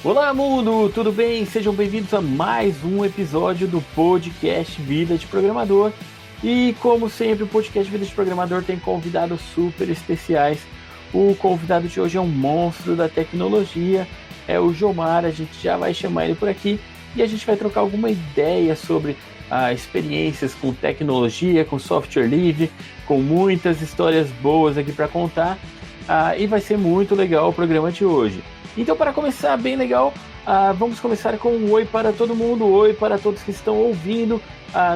Olá, mundo! Tudo bem? Sejam bem-vindos a mais um episódio do podcast Vida de Programador. E, como sempre, o podcast Vida de Programador tem convidados super especiais. O convidado de hoje é um monstro da tecnologia, é o Jomar. A gente já vai chamar ele por aqui e a gente vai trocar alguma ideia sobre experiências com tecnologia, com software livre, com muitas histórias boas aqui para contar. E vai ser muito legal o programa de hoje. Então, para começar bem legal, vamos começar com um oi para todo mundo, oi para todos que estão ouvindo,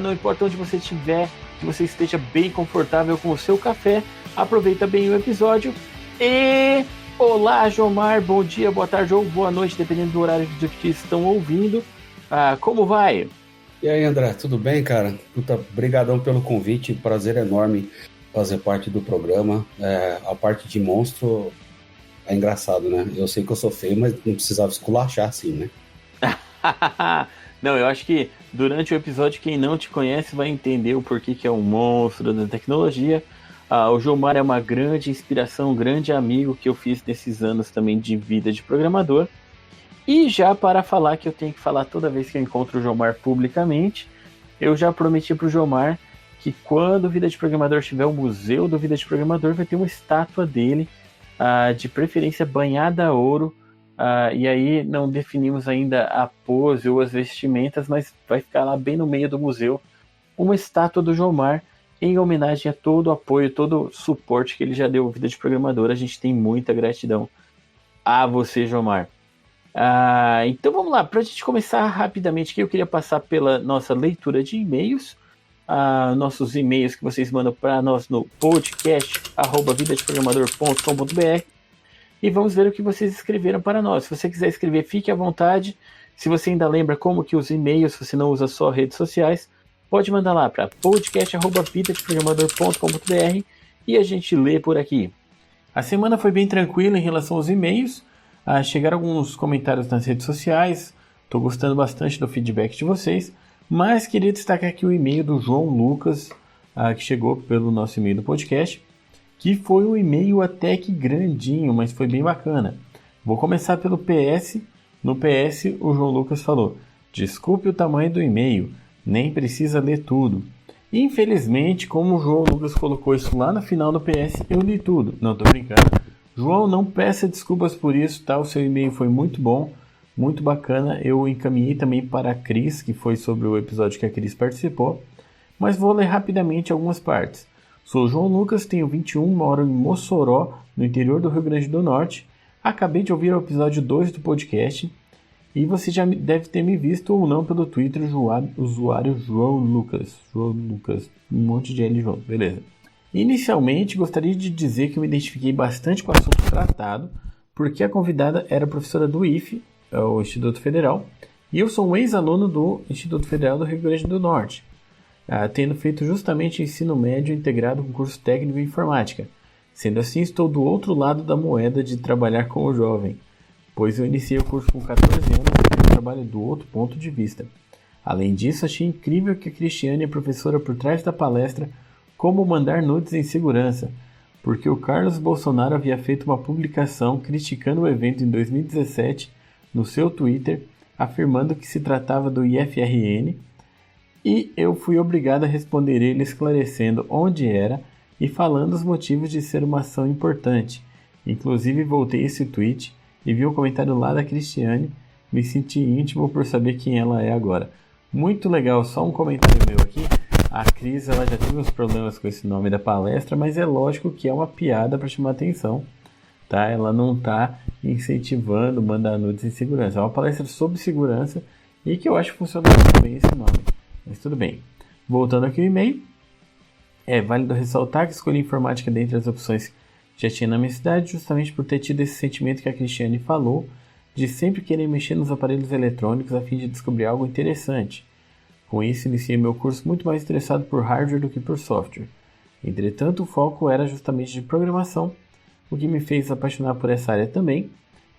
não importa onde você estiver, que você esteja bem confortável com o seu café, aproveita bem o episódio. E olá, Jomar, bom dia, boa tarde ou boa noite, dependendo do horário que vocês estão ouvindo. Como vai? E aí, André, tudo bem, cara? Obrigadão pelo convite, prazer enorme fazer parte do programa. A parte de monstro é engraçado, né? Eu sei que eu sou feio, mas não precisava esculachar assim, né? Não, eu acho que durante o episódio quem não te conhece vai entender o porquê que é um monstro da tecnologia. O Jomar é uma grande inspiração, um grande amigo que eu fiz nesses anos também de vida de programador. E já para falar que eu tenho que falar toda vez que eu encontro o Jomar publicamente, eu já prometi para o Jomar que quando o Vida de Programador tiver o museu do Vida de Programador, vai ter uma estátua dele, de preferência banhada a ouro. E aí não definimos ainda a pose ou as vestimentas, mas vai ficar lá bem no meio do museu uma estátua do Jomar em homenagem a todo o apoio, todo o suporte que ele já deu ao Vida de Programador. A gente tem muita gratidão a você, Jomar. Então vamos lá, para a gente começar rapidamente aqui, eu queria passar pela nossa leitura de e-mails, nossos e-mails que vocês mandam para nós no podcast@vidadeprogramador.com.br, e vamos ver o que vocês escreveram para nós. Se você quiser escrever, fique à vontade. Se você ainda lembra como que os e-mails, se você não usa só redes sociais, pode mandar lá para podcast@vidadeprogramador.com.br e a gente lê por aqui. A semana foi bem tranquila em relação aos e-mails. Chegaram alguns comentários nas redes sociais. Estou gostando bastante do feedback de vocês. Mas queria destacar aqui o e-mail do João Lucas, que chegou pelo nosso e-mail do podcast, que foi um e-mail até que grandinho, mas foi bem bacana. Vou começar pelo PS. No PS, o João Lucas falou: desculpe o tamanho do e-mail, nem precisa ler tudo. Infelizmente, como o João Lucas colocou isso lá no final do PS, eu li tudo. Não, tô brincando. João, não peça desculpas por isso, tá? O seu e-mail foi muito bom, muito bacana. Eu encaminhei também para a Cris, que foi sobre o episódio que a Cris participou. Mas vou ler rapidamente algumas partes. Sou João Lucas, tenho 21, moro em Mossoró, no interior do Rio Grande do Norte. Acabei de ouvir o episódio 2 do podcast. E você já deve ter me visto ou não pelo Twitter, usuário João Lucas. João Lucas, um monte de L João, beleza. Inicialmente, gostaria de dizer que eu me identifiquei bastante com o assunto tratado, porque a convidada era professora do IFE, o Instituto Federal, e eu sou um ex-aluno do Instituto Federal do Rio Grande do Norte, tendo feito justamente ensino médio integrado com curso técnico em informática. Sendo assim, estou do outro lado da moeda de trabalhar com o jovem, pois eu iniciei o curso com 14 anos e eu trabalho do outro ponto de vista. Além disso, achei incrível que a Cristiane, a professora por trás da palestra Como Mandar Nudes em Segurança, porque o Carlos Bolsonaro havia feito uma publicação criticando o evento em 2017 no seu Twitter, afirmando que se tratava do IFRN, e eu fui obrigado a responder ele esclarecendo onde era e falando os motivos de ser uma ação importante. Inclusive voltei esse tweet e vi o comentário lá da Cristiane, me senti íntimo por saber quem ela é agora. Muito legal, só um comentário meu aqui. A Cris, ela já teve uns problemas com esse nome da palestra, mas é lógico que é uma piada para chamar atenção, tá? Ela não está incentivando mandar nudes em segurança. É uma palestra sobre segurança e que eu acho que funciona muito bem esse nome. Mas tudo bem. Voltando aqui ao e-mail, é válido ressaltar que escolhi informática dentre as opções que já tinha na minha cidade, justamente por ter tido esse sentimento que a Cristiane falou, de sempre querer mexer nos aparelhos eletrônicos a fim de descobrir algo interessante. Com isso, iniciei meu curso muito mais interessado por hardware do que por software. Entretanto, o foco era justamente de programação, o que me fez apaixonar por essa área também,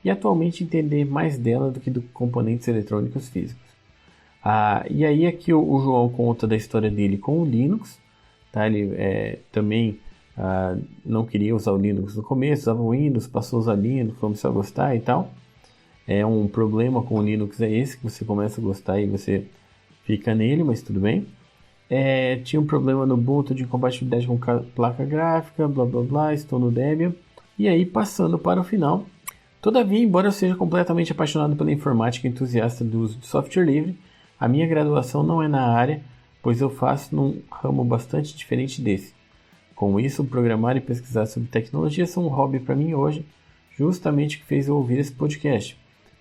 e atualmente entender mais dela do que de componentes eletrônicos físicos. E aí aqui o João conta da história dele com o Linux, tá? Ele também não queria usar o Linux no começo, usava o Windows, passou a usar Linux, começou a gostar e tal. É um problema com o Linux é esse, que você começa a gostar e você fica nele, mas tudo bem. Tinha um problema no Ubuntu de incompatibilidade com placa gráfica, blá blá blá, estou no Debian. E aí, passando para o final. Todavia, embora eu seja completamente apaixonado pela informática e entusiasta do uso de software livre, a minha graduação não é na área, pois eu faço num ramo bastante diferente desse. Com isso, programar e pesquisar sobre tecnologia são um hobby para mim hoje, justamente o que fez eu ouvir esse podcast.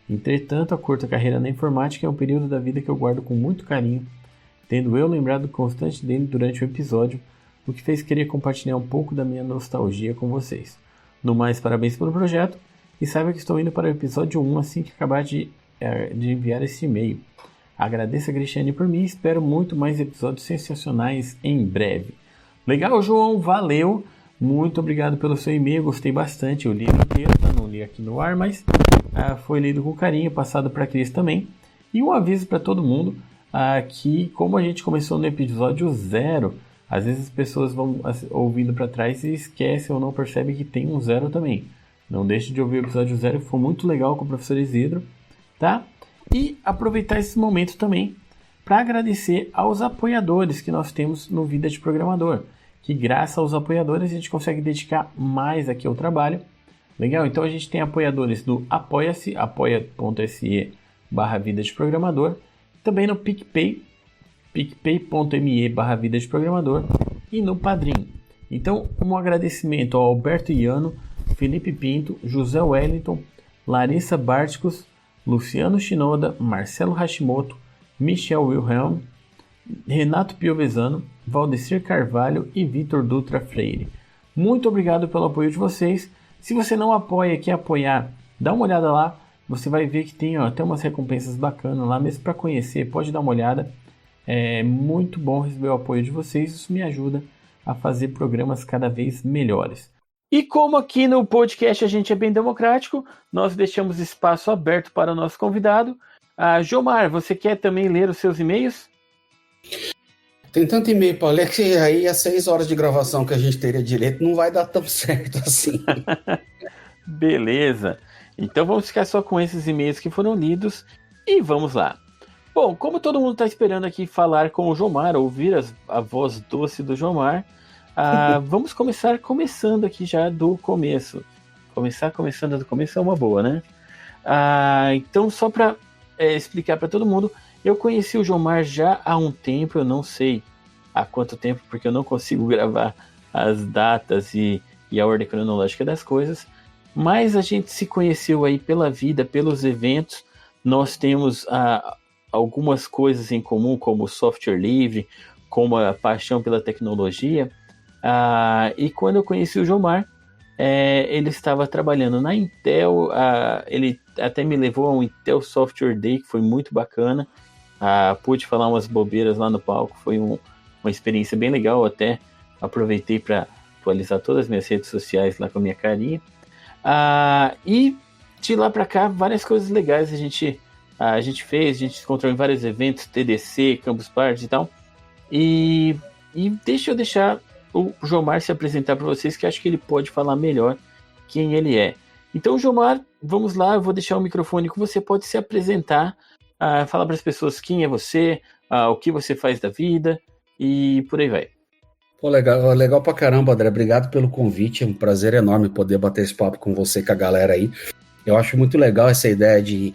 Entretanto, a curta carreira na informática é um período da vida que eu guardo com muito carinho, tendo eu lembrado constante dele durante o episódio, o que fez querer compartilhar um pouco da minha nostalgia com vocês. No mais, parabéns pelo projeto, e saiba que estou indo para o episódio 1 assim que acabar de enviar esse e-mail. Agradeço a Cristiane por mim e espero muito mais episódios sensacionais em breve. Legal, João, valeu! Muito obrigado pelo seu e-mail, gostei bastante. Eu li ele inteiro, não li aqui no ar, mas foi lido com carinho, passado para a Cris também. E um aviso para todo mundo, que como a gente começou no episódio 0, às vezes as pessoas vão ouvindo para trás e esquecem ou não percebem que tem um 0 também. Não deixe de ouvir o episódio 0, que foi muito legal com o professor Isidro, tá? E aproveitar esse momento também para agradecer aos apoiadores que nós temos no Vida de Programador, que graças aos apoiadores a gente consegue dedicar mais aqui ao trabalho. Legal? Então a gente tem apoiadores do Apoia-se, apoia.se/Vida de Programador, também no PicPay, picpay.me/Vida de Programador e no Padrim. Então, um agradecimento ao Alberto Iano, Felipe Pinto, José Wellington, Larissa Barticos, Luciano Shinoda, Marcelo Hashimoto, Michel Wilhelm, Renato Piovesano, Valdecir Carvalho e Vitor Dutra Freire. Muito obrigado pelo apoio de vocês. Se você não apoia e quer apoiar, dá uma olhada lá. Você vai ver que tem até umas recompensas bacanas lá, mesmo para conhecer, pode dar uma olhada. É muito bom receber o apoio de vocês, isso me ajuda a fazer programas cada vez melhores. E como aqui no podcast a gente é bem democrático, nós deixamos espaço aberto para o nosso convidado. Jomar, você quer também ler os seus e-mails? Tem tanto e-mail para ler que aí as 6 horas de gravação que a gente teria direito não vai dar tão certo assim. Beleza. Então vamos ficar só com esses e-mails que foram lidos e vamos lá. Bom, como todo mundo está esperando aqui falar com o Jomar, ouvir a voz doce do Jomar, vamos começando aqui já do começo. Começando do começo é uma boa, né? Então, só para explicar para todo mundo, eu conheci o Jomar já há um tempo, eu não sei há quanto tempo, porque eu não consigo gravar as datas e a ordem cronológica das coisas, mas a gente se conheceu aí pela vida, pelos eventos. Nós temos algumas coisas em comum, como o software livre, como a paixão pela tecnologia. E quando eu conheci o Jomar, ele estava trabalhando na Intel, ele até me levou a um Intel Software Day, que foi muito bacana. Pude falar umas bobeiras lá no palco, foi uma experiência bem legal. Eu até aproveitei para atualizar todas as minhas redes sociais lá com a minha carinha. E de lá para cá, várias coisas legais a gente fez, a gente se encontrou em vários eventos, TDC, Campus Party e tal. E deixa eu deixar o Jomar se apresentar para vocês, que acho que ele pode falar melhor quem ele é. Então, Jomar, vamos lá, eu vou deixar o microfone que você pode se apresentar, falar para as pessoas quem é você, o que você faz da vida e por aí vai. Pô, legal pra caramba, André. Obrigado pelo convite, é um prazer enorme poder bater esse papo com você e com a galera aí. Eu acho muito legal essa ideia de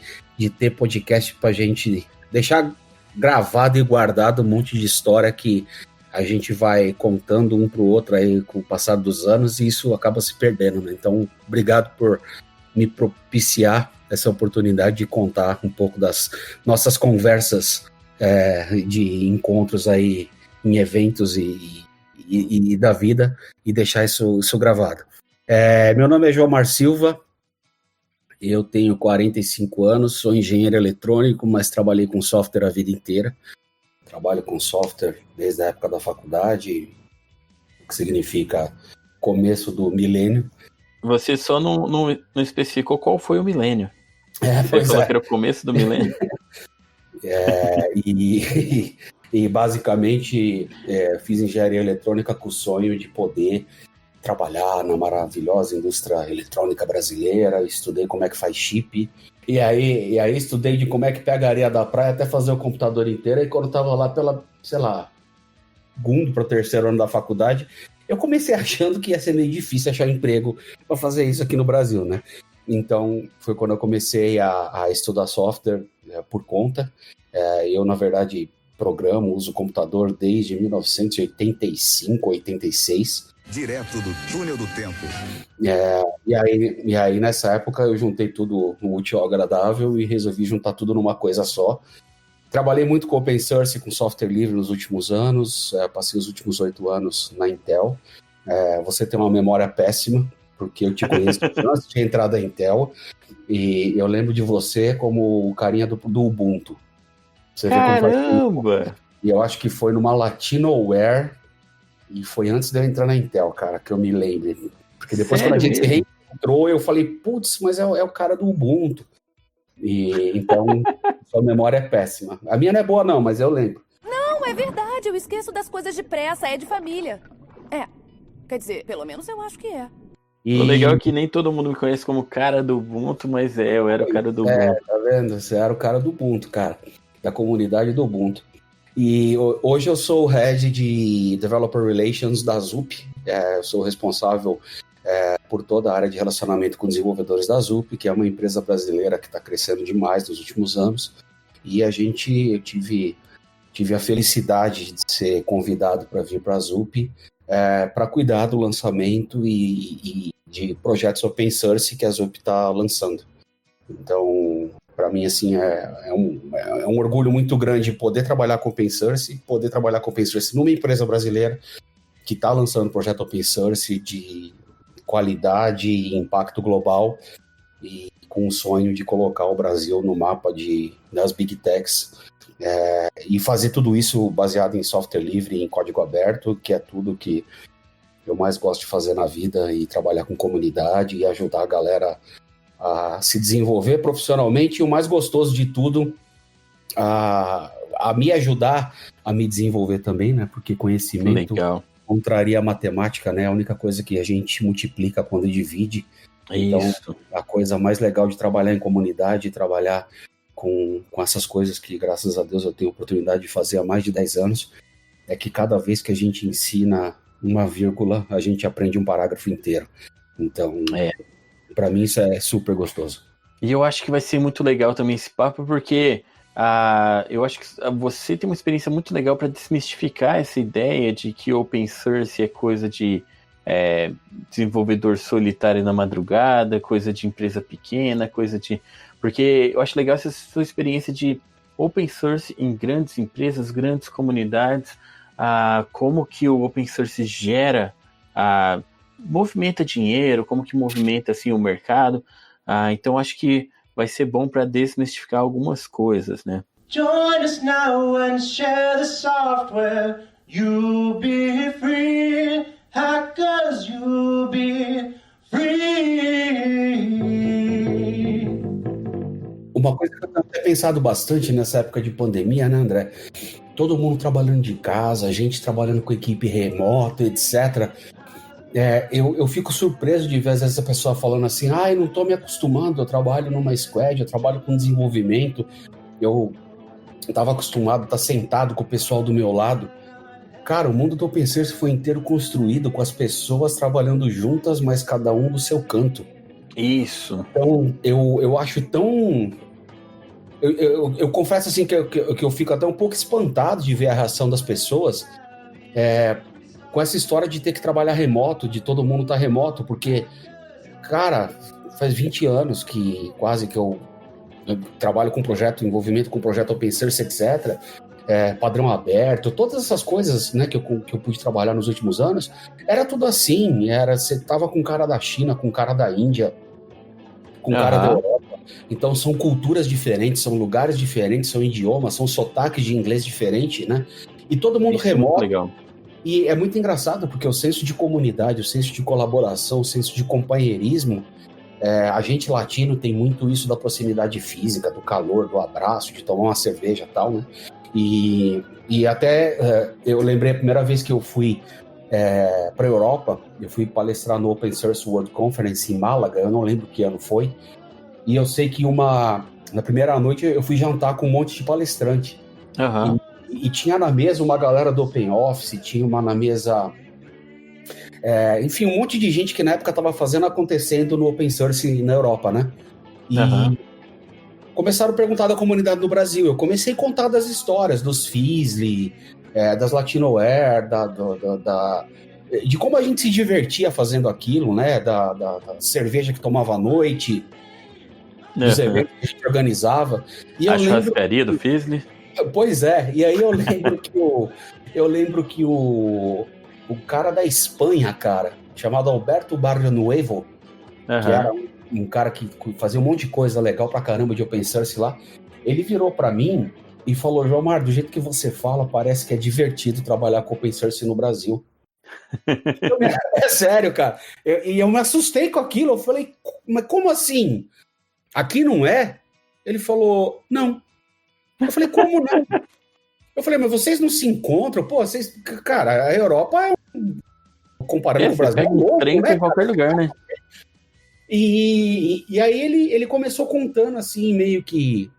ter podcast pra gente deixar gravado e guardado um monte de história que a gente vai contando um pro outro aí com o passar dos anos e isso acaba se perdendo, né? Então, obrigado por me propiciar essa oportunidade de contar um pouco das nossas conversas de encontros aí em eventos e da vida e deixar isso gravado. Meu nome é Jomar Silva, eu tenho 45 anos, sou engenheiro eletrônico, mas trabalhei com software a vida inteira. Trabalho com software desde a época da faculdade, o que significa começo do milênio. Você só não especificou qual foi o milênio. Você falou que era o começo do milênio? E basicamente fiz engenharia eletrônica com o sonho de poder trabalhar na maravilhosa indústria eletrônica brasileira, estudei como é que faz chip, e aí estudei de como é que pega a areia da praia até fazer o computador inteiro, e quando eu tava lá pela, sei lá, segundo para o terceiro ano da faculdade, eu comecei achando que ia ser meio difícil achar emprego para fazer isso aqui no Brasil, né? Então, foi quando eu comecei a estudar software por conta. Eu, na verdade, programo, uso computador desde 1985, 86. Direto do túnel do tempo. E aí, nessa época, eu juntei tudo no útil ao agradável e resolvi juntar tudo numa coisa só. Trabalhei muito com open source, com software livre nos últimos anos, passei os últimos 8 anos na Intel. Você tem uma memória péssima, porque eu te conheço antes de entrar da Intel, e eu lembro de você como o carinha do Ubuntu. Você Caramba! E eu acho que foi numa Latinoware, e foi antes de eu entrar na Intel, cara, que eu me lembro. Porque depois quando a gente se reencontrou, eu falei, putz, mas é o cara do Ubuntu. E então, sua memória é péssima. A minha não é boa não, mas eu lembro. Não, é verdade, eu esqueço das coisas depressa, é de família. Quer dizer, pelo menos eu acho que é. O legal é que nem todo mundo me conhece como cara do Ubuntu, mas eu era o cara do Ubuntu. Tá vendo? Você era o cara do Ubuntu, cara. Da comunidade do Ubuntu. E hoje eu sou o Head de Developer Relations da Zup. Eu sou responsável por toda a área de relacionamento com desenvolvedores da Zup, que é uma empresa brasileira que está crescendo demais nos últimos anos. E eu tive a felicidade de ser convidado para vir para a Zup para cuidar do lançamento e de projetos open source que a Zup está lançando. Então, para mim, assim, é um orgulho muito grande poder trabalhar com open source numa empresa brasileira que está lançando projeto open source de qualidade e impacto global e com o sonho de colocar o Brasil no mapa das Big Techs e fazer tudo isso baseado em software livre e em código aberto, que é tudo que eu mais gosto de fazer na vida, e trabalhar com comunidade e ajudar a galera a se desenvolver profissionalmente, e o mais gostoso de tudo, a me ajudar a me desenvolver também, né? Porque conhecimento contraria a matemática, né? A única coisa que a gente multiplica quando divide. Então, a coisa mais legal de trabalhar em comunidade, trabalhar com essas coisas que, graças a Deus, eu tenho oportunidade de fazer há mais de 10 anos, é que cada vez que a gente ensina uma vírgula, a gente aprende um parágrafo inteiro. Então, para mim isso é super gostoso. E eu acho que vai ser muito legal também esse papo, porque eu acho que você tem uma experiência muito legal para desmistificar essa ideia de que open source é coisa de desenvolvedor solitário na madrugada, coisa de empresa pequena, porque eu acho legal essa sua experiência de open source em grandes empresas, grandes comunidades, como que o open source gera, movimenta dinheiro, como que movimenta assim, o mercado. Então acho que vai ser bom para desmistificar algumas coisas, né? Join us now and share the software. You'll be free, hackers, you'll be free. Uma coisa que eu tenho até pensado bastante nessa época de pandemia, né, André? Todo mundo trabalhando de casa, a gente trabalhando com equipe remota, etc. Eu fico surpreso de ver às vezes a pessoa falando assim, eu não estou me acostumando, eu trabalho numa squad, eu trabalho com desenvolvimento, eu estava acostumado a estar sentado com o pessoal do meu lado. Cara, o mundo do open source foi inteiro construído com as pessoas trabalhando juntas, mas cada um do seu canto. Isso. Então, eu acho tão... Eu confesso assim que eu fico até um pouco espantado de ver a reação das pessoas com essa história de ter que trabalhar remoto, de todo mundo estar remoto, porque, cara, faz 20 anos que quase que eu trabalho com projeto, envolvimento com projeto open source, etc., padrão aberto, todas essas coisas, né, que eu pude trabalhar nos últimos anos, era tudo assim, você tava com cara da China, com cara da Índia, com cara da Europa, então são culturas diferentes, são lugares diferentes, são idiomas, são sotaques de inglês diferente, né, e todo mundo remoto. Legal. E é muito engraçado, porque o senso de comunidade, o senso de colaboração, o senso de companheirismo, a gente latino tem muito isso da proximidade física, do calor, do abraço, de tomar uma cerveja e tal, né? E até eu lembrei a primeira vez que eu fui para a Europa. Eu fui palestrar no Open Source World Conference em Málaga, eu não lembro que ano foi, e eu sei que na primeira noite eu fui jantar com um monte de palestrante. Aham. E tinha na mesa uma galera do Open Office, tinha uma na mesa... enfim, um monte de gente que na época estava fazendo acontecendo no Open Source na Europa, né? E começaram a perguntar da comunidade do Brasil. Eu comecei a contar das histórias, dos Fizzly, das Latinoware, de como a gente se divertia fazendo aquilo, né? Da cerveja que tomava à noite, dos eventos que a gente organizava. E A churrascaria do Fizzly. Pois é, e aí eu lembro que o cara da Espanha, cara, chamado Alberto Barrionuevo, que era um cara que fazia um monte de coisa legal pra caramba de open source lá, ele virou pra mim e falou: João, do jeito que você fala, parece que é divertido trabalhar com open source no Brasil. É sério, cara. E eu me assustei com aquilo, eu falei, mas como assim? Aqui não é? Ele falou, não. Eu falei, como não? Eu falei, mas vocês não se encontram? Pô, vocês... Cara, a Europa comparando com o Brasil, é louco, né? Em qualquer lugar, né? E aí ele começou contando, assim, meio que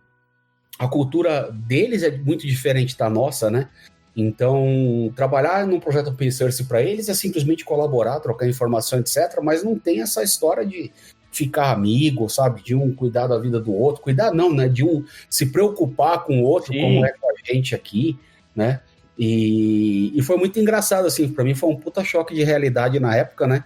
a cultura deles é muito diferente da nossa, né? Então, trabalhar num projeto open source para eles é simplesmente colaborar, trocar informação, etc., mas não tem essa história de ficar amigo, sabe? De um cuidar da vida do outro. Cuidar não, né? De um se preocupar com o outro, Sim. como é com a gente aqui, né? E foi muito engraçado, assim. Para mim foi um puta choque de realidade na época, né?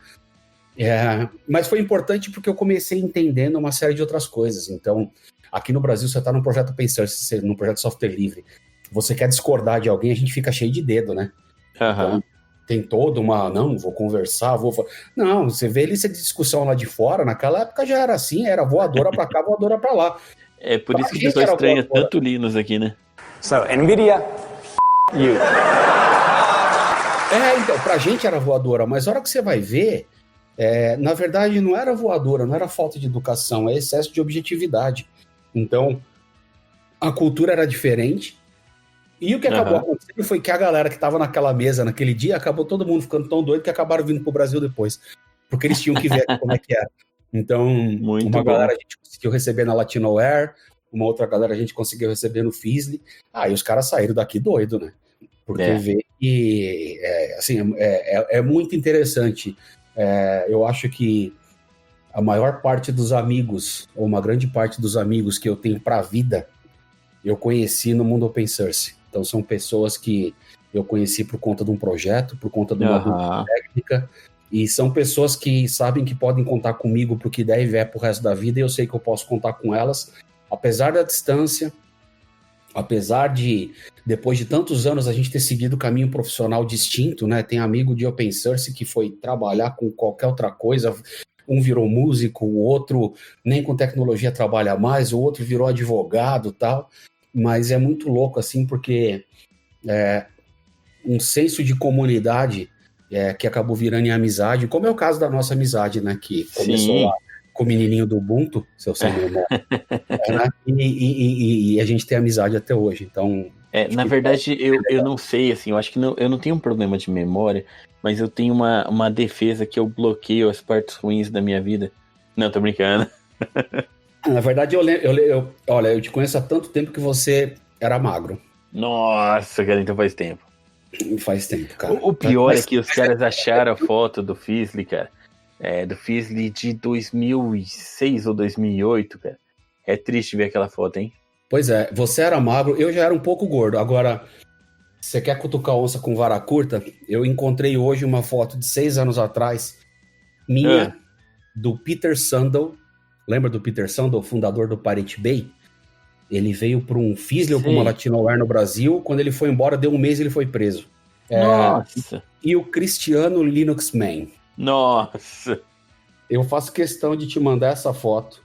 Mas foi importante porque eu comecei entendendo uma série de outras coisas. Então, aqui no Brasil, você tá num projeto open source, num projeto de software livre, você quer discordar de alguém, a gente fica cheio de dedo, né? Então, tem toda uma, não, vou conversar, Não, você vê essa discussão lá de fora, naquela época já era assim, era voadora pra cá, voadora pra lá. É por isso que o pessoal estranha tanto o Linus aqui, né? So, NVIDIA, you. Então, pra gente era voadora, mas a hora que você vai ver, na verdade não era voadora, não era falta de educação, é excesso de objetividade. Então, a cultura era diferente. E o que acabou acontecendo foi que a galera que tava naquela mesa naquele dia, acabou todo mundo ficando tão doido que acabaram vindo pro Brasil depois. Porque eles tinham que ver como é que era. Então, galera a gente conseguiu receber na Latinoware, uma outra galera a gente conseguiu receber no Fizzly. E os caras saíram daqui doido, né? Porque vê que, é muito interessante. Eu acho que a maior parte dos amigos, ou uma grande parte dos amigos que eu tenho pra vida, eu conheci no mundo open source. Então são pessoas que eu conheci por conta de um projeto, por conta de uma dúvida técnica, e são pessoas que sabem que podem contar comigo pro que der e vier pro resto da vida, e eu sei que eu posso contar com elas, apesar da distância, apesar de, depois de tantos anos, a gente ter seguido caminho profissional distinto, né? Tem amigo de open source que foi trabalhar com qualquer outra coisa, um virou músico, o outro nem com tecnologia trabalha mais, o outro virou advogado e tal. Mas é muito louco, assim, porque um senso de comunidade que acabou virando em amizade, como é o caso da nossa amizade, né? Que começou lá com o menininho do Ubuntu, seu irmão, né? E a gente tem amizade até hoje, então... Na verdade, eu não sei, assim, eu acho que eu não tenho um problema de memória, mas eu tenho uma defesa que eu bloqueio as partes ruins da minha vida. Não, tô brincando. Na verdade, olha, eu te conheço há tanto tempo que você era magro. Nossa, cara, então faz tempo. Faz tempo, cara. O pior é que os caras acharam a foto do Fizzly, cara. Do Fizzly de 2006 ou 2008, cara. É triste ver aquela foto, hein? Pois é, você era magro, eu já era um pouco gordo. Agora, você quer cutucar onça com vara curta? Eu encontrei hoje uma foto de 6 anos atrás, minha, do Peter Sandel. Lembra do Peter Sandel, fundador do Pirate Bay? Ele veio para um Fizzly ou para uma Latinoware no Brasil. Quando ele foi embora, deu um mês e ele foi preso. Nossa! E o Cristiano Linux Man. Nossa! Eu faço questão de te mandar essa foto.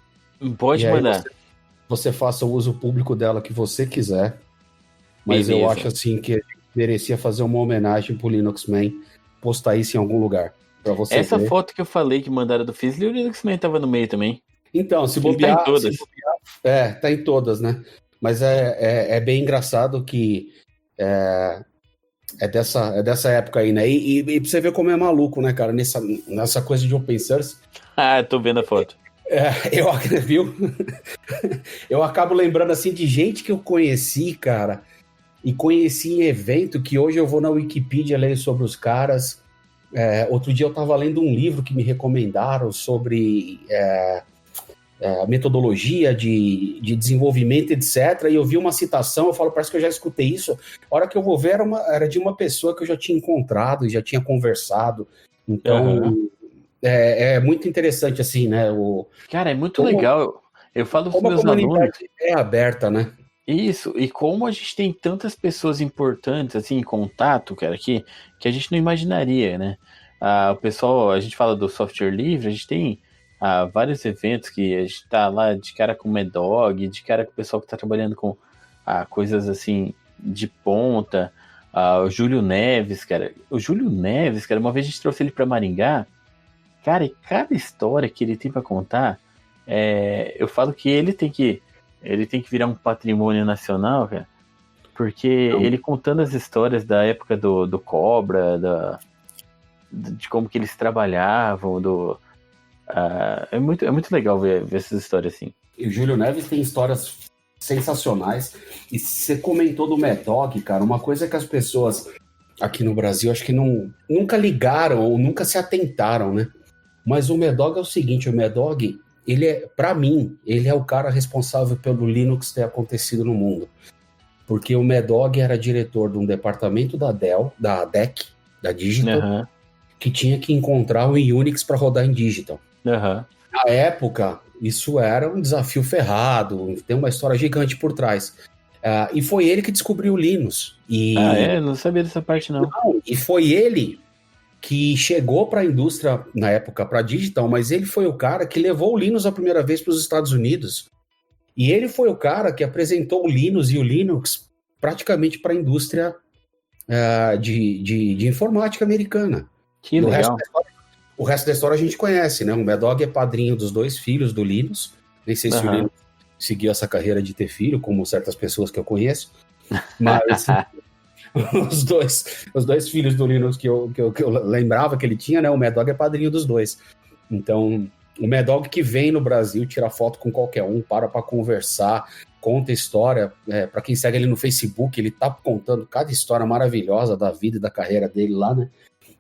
Pode mandar. Você faça o uso público dela que você quiser. Mas Beleza. eu acho assim que a gente merecia fazer uma homenagem pro Linux Man, postar isso em algum lugar. Pra você Essa ver. foto que eu falei que mandaram do Fizzly, o Linux Man tava no meio também. Então, se Ele bobear... tá em todas. Tá em todas, né? Mas é bem engraçado que É dessa época aí, né? E pra você ver como é maluco, né, cara? Nessa coisa de open source. Ah, tô vendo a foto. Viu? Eu acabo lembrando, assim, de gente que eu conheci, cara, e conheci em evento, que hoje eu vou na Wikipedia ler sobre os caras. Outro dia eu tava lendo um livro que me recomendaram sobre metodologia de desenvolvimento, etc. E eu vi uma citação, eu falo, parece que eu já escutei isso. A hora que eu vou ver, era de uma pessoa que eu já tinha encontrado e já tinha conversado. Então, é muito interessante, assim, né? Cara, é muito legal. Eu falo pros meus alunos... Como a comunidade é aberta, né? Isso, e como a gente tem tantas pessoas importantes, assim, em contato, cara, que a gente não imaginaria, né? O pessoal, a gente fala do software livre, a gente tem... vários eventos que a gente tá lá de cara com o Medog, de cara com o pessoal que tá trabalhando com coisas assim de ponta, o Júlio Neves, cara. O Júlio Neves, cara, uma vez a gente trouxe ele pra Maringá, cara, e cada história que ele tem pra contar, eu falo que ele tem que virar um patrimônio nacional, cara, porque ele contando as histórias da época do Cobra, de como que eles trabalhavam, é muito legal ver essas histórias assim. E o Júlio Neves tem histórias sensacionais. E você comentou do Medog, cara, uma coisa que as pessoas aqui no Brasil acho que nunca ligaram ou nunca se atentaram, né? Mas o Medog é o seguinte, o Medog, pra mim, ele é o cara responsável pelo Linux ter acontecido no mundo. Porque o Medog era diretor de um departamento da Dell, da DEC, da Digital, que tinha que encontrar o Unix para rodar em Digital. Na época, isso era um desafio ferrado, tem uma história gigante por trás. E foi ele que descobriu o Linux. Não sabia dessa parte, não. E foi ele que chegou para a indústria, na época, para a Digital, mas ele foi o cara que levou o Linux a primeira vez para os Estados Unidos. E ele foi o cara que apresentou o Linux e o Linux praticamente para a indústria de informática americana. Que legal. O resto da história a gente conhece, né? O Medog é padrinho dos 2 filhos do Linus. Nem sei se o Linus seguiu essa carreira de ter filho, como certas pessoas que eu conheço. Mas os dois filhos do Linus que eu lembrava que ele tinha, né? O Medog é padrinho dos 2. Então, o Medog que vem no Brasil, tira foto com qualquer um, para conversar, conta história. Para quem segue ele no Facebook, ele tá contando cada história maravilhosa da vida e da carreira dele lá, né?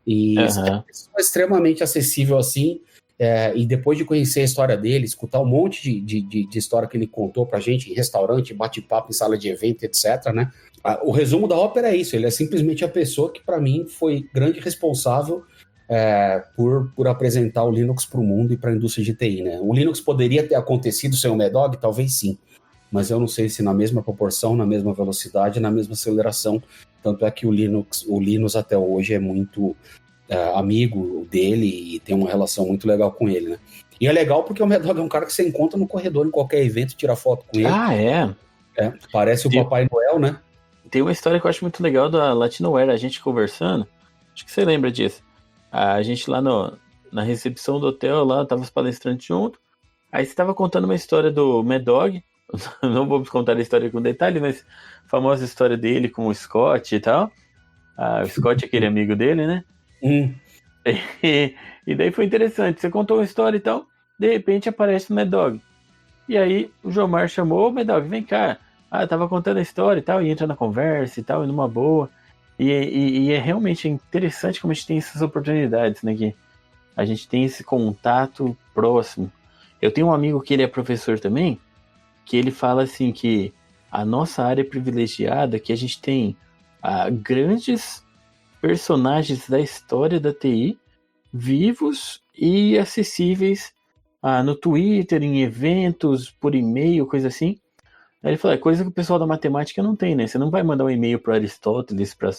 E é extremamente acessível assim, e depois de conhecer a história dele, escutar um monte de história que ele contou pra gente em restaurante, bate-papo em sala de evento, etc, né? O resumo da ópera é isso, ele é simplesmente a pessoa que pra mim foi grande responsável por apresentar o Linux pro mundo e pra indústria de TI, né? O Linux poderia ter acontecido sem o Medog? Talvez sim, mas eu não sei se na mesma proporção, na mesma velocidade, na mesma aceleração. Tanto é que o Linus até hoje é muito amigo dele e tem uma relação muito legal com ele, né? E é legal porque o Medog é um cara que você encontra no corredor em qualquer evento, tira foto com ele. Parece o Papai Noel, né? Tem uma história que eu acho muito legal da Latinoware, a gente conversando, acho que você lembra disso. A gente lá na recepção do hotel, lá, tava os palestrantes junto, aí você tava contando uma história do Medog, não vamos contar a história com detalhe, mas a famosa história dele com o Scott e tal. O Scott é aquele amigo dele, né? E daí foi interessante. Você contou uma história e tal, de repente aparece o Medog. E aí o Jomar chamou, o Medog, vem cá. Tava contando a história e tal, e entra na conversa e tal, e numa boa. E é realmente interessante como a gente tem essas oportunidades, né? Que a gente tem esse contato próximo. Eu tenho um amigo que ele é professor também, que ele fala assim que a nossa área é privilegiada, que a gente tem grandes personagens da história da TI vivos e acessíveis no Twitter, em eventos, por e-mail, coisa assim. Aí ele fala, coisa que o pessoal da matemática não tem, né? Você não vai mandar um e-mail para Aristóteles, para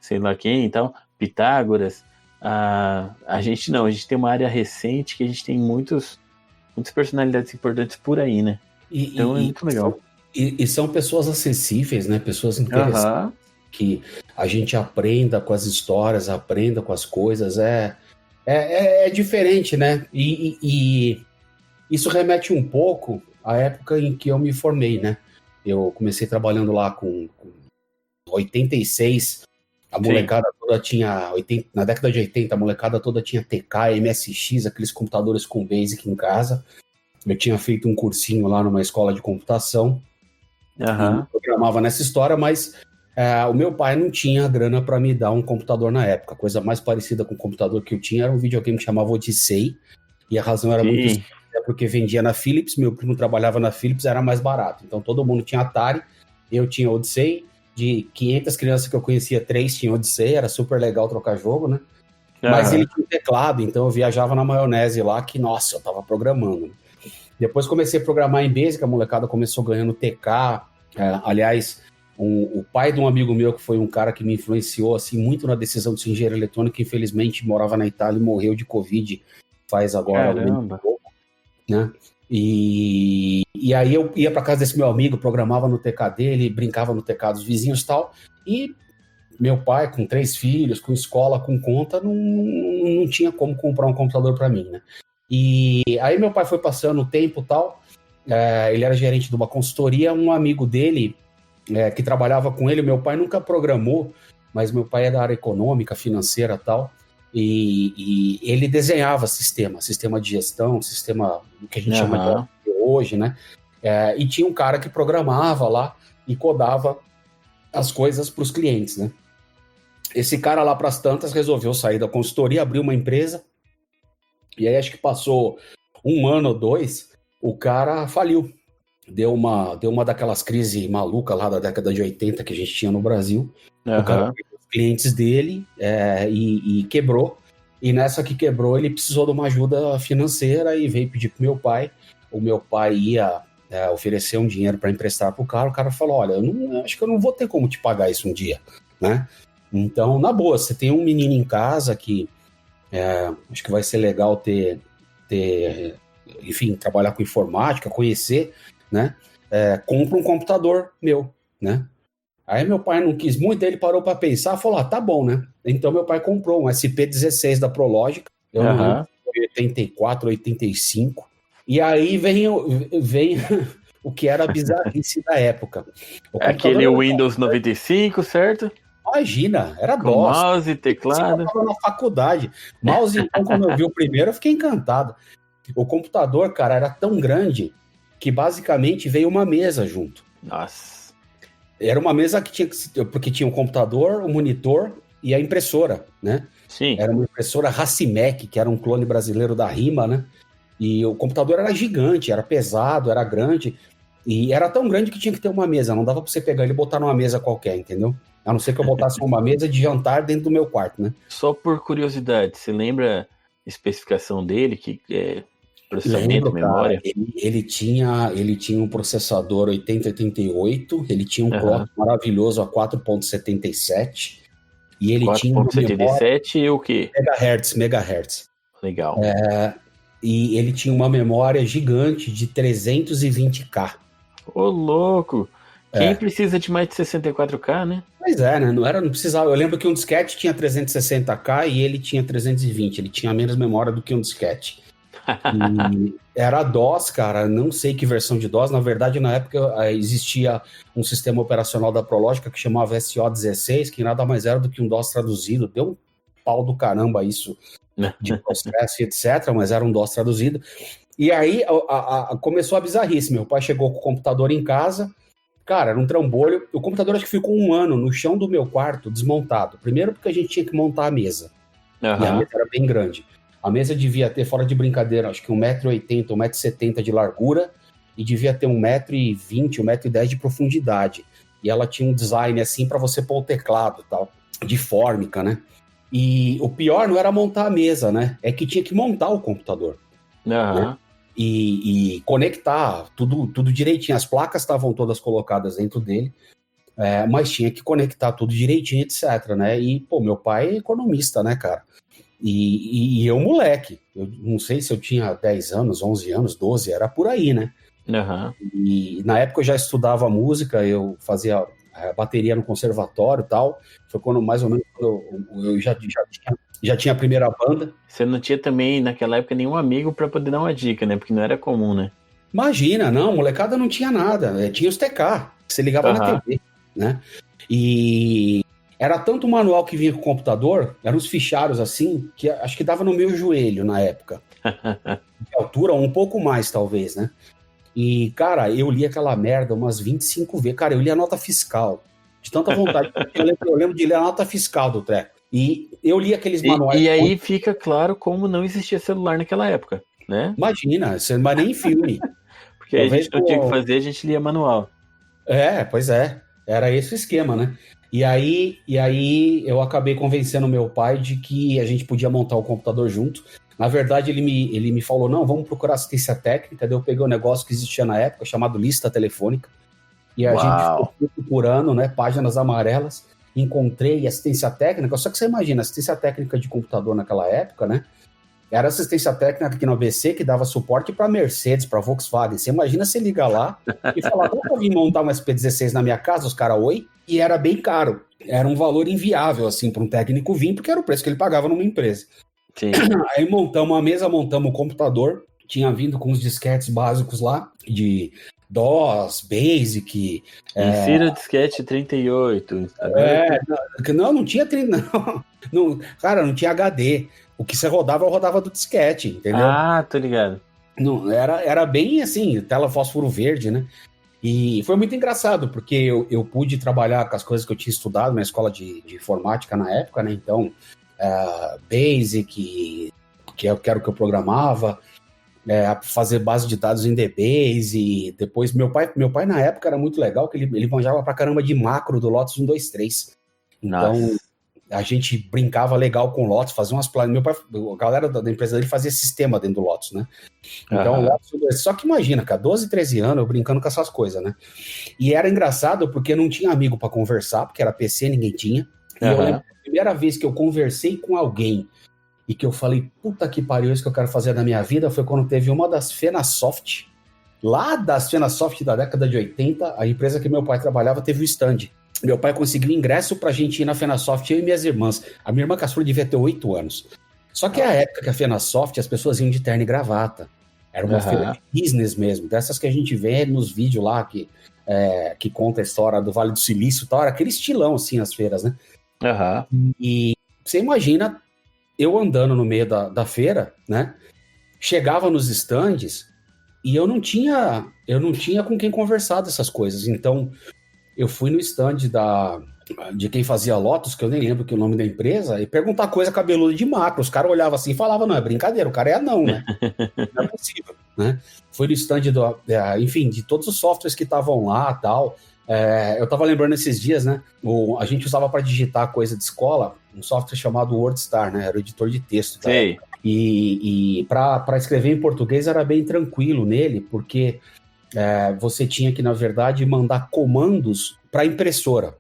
sei lá quem e tal, Pitágoras. A gente não, a gente tem uma área recente que a gente tem muitas personalidades importantes por aí, né? Então é muito legal. E são pessoas acessíveis, né? Pessoas interessantes, que a gente aprenda com as histórias, aprenda com as coisas. É diferente, né? E isso remete um pouco à época em que eu me formei, né? Eu comecei trabalhando lá com 86, A molecada toda tinha, na década de 80, a molecada toda tinha TK, MSX, aqueles computadores com BASIC em casa. Eu tinha feito um cursinho lá numa escola de computação. Aham. Eu programava nessa história, mas o meu pai não tinha grana para me dar um computador na época. A coisa mais parecida com o computador que eu tinha era um videogame que chamava Odyssey. E a razão era muito simples, porque vendia na Philips, meu primo trabalhava na Philips, era mais barato. Então todo mundo tinha Atari, eu tinha Odyssey. De 500 crianças que eu conhecia, 3 tinham Odyssey, era super legal trocar jogo, né? Mas ele tinha um teclado, então eu viajava na maionese lá, que, nossa, eu tava programando. Depois comecei a programar em Basic, a molecada começou ganhando TK. Aliás, o pai de um amigo meu, que foi um cara que me influenciou assim, muito na decisão de ser engenheiro eletrônico, infelizmente morava na Itália e morreu de Covid, faz agora um pouco, né? E aí eu ia para casa desse meu amigo, programava no TK dele, brincava no TK dos vizinhos e tal, e meu pai, com 3 filhos, com escola, com conta, não tinha como comprar um computador para mim, né? E aí meu pai foi passando o tempo e tal, ele era gerente de uma consultoria, um amigo dele, que trabalhava com ele, meu pai nunca programou, mas meu pai é da área econômica, financeira e tal, e ele desenhava sistema de gestão, sistema que a gente chama de hoje, né? E tinha um cara que programava lá e codava as coisas para os clientes, né? Esse cara lá para as tantas resolveu sair da consultoria, abriu uma empresa, e aí acho que passou 1 ano ou 2, o cara faliu. Deu uma daquelas crises malucas lá da década de 80 que a gente tinha no Brasil. O cara pegou os clientes dele e quebrou. E nessa que quebrou, ele precisou de uma ajuda financeira e veio pedir pro meu pai. O meu pai ia oferecer um dinheiro para emprestar pro cara. O cara falou, olha, acho que eu não vou ter como te pagar isso um dia, né? Então, na boa, você tem um menino em casa que acho que vai ser legal ter enfim, trabalhar com informática, conhecer, né? Compra um computador meu, né? Aí meu pai não quis muito, ele parou para pensar, falou, tá bom, né? Então meu pai comprou um SP16 da Prologic, eu não lembro, 84, 85, e aí vem o que era a bizarrice da época. Aquele Windows 95, certo? Imagina, era com DOS. Mouse, teclado. Eu tava na faculdade. Mouse, então, quando eu vi o primeiro, eu fiquei encantado. O computador, cara, era tão grande que basicamente veio uma mesa junto. Nossa. Era uma mesa que tinha porque tinha um computador, um monitor e a impressora, né? Sim. Era uma impressora Racimec, que era um clone brasileiro da Rima, né? E o computador era gigante, era pesado, era grande. E era tão grande que tinha que ter uma mesa. Não dava pra você pegar ele e botar numa mesa qualquer, entendeu? A não ser que eu botasse uma mesa de jantar dentro do meu quarto, né? Só por curiosidade, você lembra a especificação dele, que é processamento, memória? Cara, ele tinha um processador 8088, ele tinha um clock maravilhoso a 4.77, e ele tinha 4.77 e o quê? Megahertz. Legal. E ele tinha uma memória gigante de 320K. Ô, louco! Quem precisa de mais de 64K, né? Pois é, né? Não precisava. Eu lembro que um disquete tinha 360K e ele tinha 320. Ele tinha menos memória do que um disquete. E era DOS, cara. Não sei que versão de DOS. Na verdade, na época existia um sistema operacional da Prologica que chamava SO16, que nada mais era do que um DOS traduzido. Deu um pau do caramba isso de processo e etc. Mas era um DOS traduzido. E aí começou a bizarrice. Meu pai chegou com o computador em casa. Cara, era um trambolho. O computador acho que ficou 1 ano no chão do meu quarto, desmontado. Primeiro porque a gente tinha que montar a mesa. E a mesa era bem grande. A mesa devia ter, fora de brincadeira, acho que 1,80m, 1,70m de largura. E devia ter 1,20m, 1,10m de profundidade. E ela tinha um design assim para você pôr o teclado e tal. De fórmica, né? E o pior não era montar a mesa, né? É que tinha que montar o computador. Né? E conectar tudo direitinho. As placas estavam todas colocadas dentro dele, mas tinha que conectar tudo direitinho, etc, né? E, pô, meu pai é economista, né, cara? E eu, moleque, eu não sei se eu tinha 10 anos, 11 anos, 12, era por aí, né? E na época eu já estudava música, eu fazia bateria no conservatório e tal. Foi quando, mais ou menos, eu já tinha a primeira banda. Você não tinha também, naquela época, nenhum amigo pra poder dar uma dica, né? Porque não era comum, né? Imagina, não, molecada não tinha nada. Tinha os TK, que você ligava na TV, né? E Era tanto o manual que vinha com o computador, eram uns fichários assim, que acho que dava no meu joelho na época. De altura, um pouco mais, talvez, né? E, cara, eu li aquela merda umas 25 vezes. Cara, eu li a nota fiscal. De tanta vontade. Eu lembro de ler a nota fiscal do treco. E eu li aqueles manuais. E aí fica claro como não existia celular naquela época, né? Imagina, você não nem filme. Porque aí a gente não tinha o que fazer, a gente lia manual. Pois é. Era esse o esquema, né? E aí eu acabei convencendo meu pai de que a gente podia montar o computador junto. Na verdade, ele me falou, não, vamos procurar assistência técnica. Daí eu peguei um negócio que existia na época, chamado lista telefônica. E a gente ficou procurando, né, páginas amarelas. Encontrei assistência técnica. Só que você imagina, assistência técnica de computador naquela época, né? Era assistência técnica aqui no ABC que dava suporte para Mercedes, para Volkswagen. Você imagina você ligar lá e falar, vou vir montar um SP16 na minha casa, os caras, oi? E era bem caro. Era um valor inviável, assim, para um técnico vir, porque era o preço que ele pagava numa empresa. Sim. Aí montamos a mesa, montamos o computador. Tinha vindo com os disquetes básicos lá, de DOS, BASIC. Insira disquete 38. Não tinha 30, não. Cara, não tinha HD. O que você rodava, eu rodava do disquete, entendeu? Ah, tô ligado. Não, era bem assim, tela fósforo verde, né? E foi muito engraçado, porque eu pude trabalhar com as coisas que eu tinha estudado na escola de informática na época, né? Então, Basic, que era o que eu programava, fazer base de dados em DBase, e depois meu pai na época era muito legal, que ele manjava pra caramba de macro do Lotus 1, 2, 3. Então, a gente brincava legal com o Lotus, fazia umas planas. Meu pai, a galera da empresa dele fazia sistema dentro do Lotus, né? Então, Lotus, só que imagina, cara, 12, 13 anos eu brincando com essas coisas, né? E era engraçado porque não tinha amigo pra conversar, porque era PC, ninguém tinha. E eu lembro a primeira vez que eu conversei com alguém e que eu falei, puta que pariu, isso que eu quero fazer na minha vida, foi quando teve uma das Fenasoft, lá das Fenasoft da década de 80, a empresa que meu pai trabalhava teve um stand. Meu pai conseguiu ingresso pra gente ir na Fenasoft, eu e minhas irmãs. A minha irmã caçula devia ter 8 anos. Só que a época que a Fenasoft, as pessoas iam de terno e gravata. Era uma feira de business mesmo, dessas que a gente vê nos vídeos lá, que conta a história do Vale do Silício e tal. Era aquele estilão, assim, as feiras, né? E você imagina eu andando no meio da feira, né? Chegava nos stands e eu não tinha com quem conversar dessas coisas. Então, eu fui no stand de quem fazia Lotus, que eu nem lembro que é o nome da empresa, e perguntar coisa cabeluda de macro. Os caras olhavam assim e falavam, não, é brincadeira, o cara é anão, né? Não é possível, né? Fui no stand, enfim, de todos os softwares que estavam lá e tal. Eu tava lembrando esses dias, né? A gente usava para digitar coisa de escola, um software chamado WordStar, né? Era o editor de texto. Sei. E para escrever em português era bem tranquilo nele, porque você tinha que, na verdade, mandar comandos para a impressora.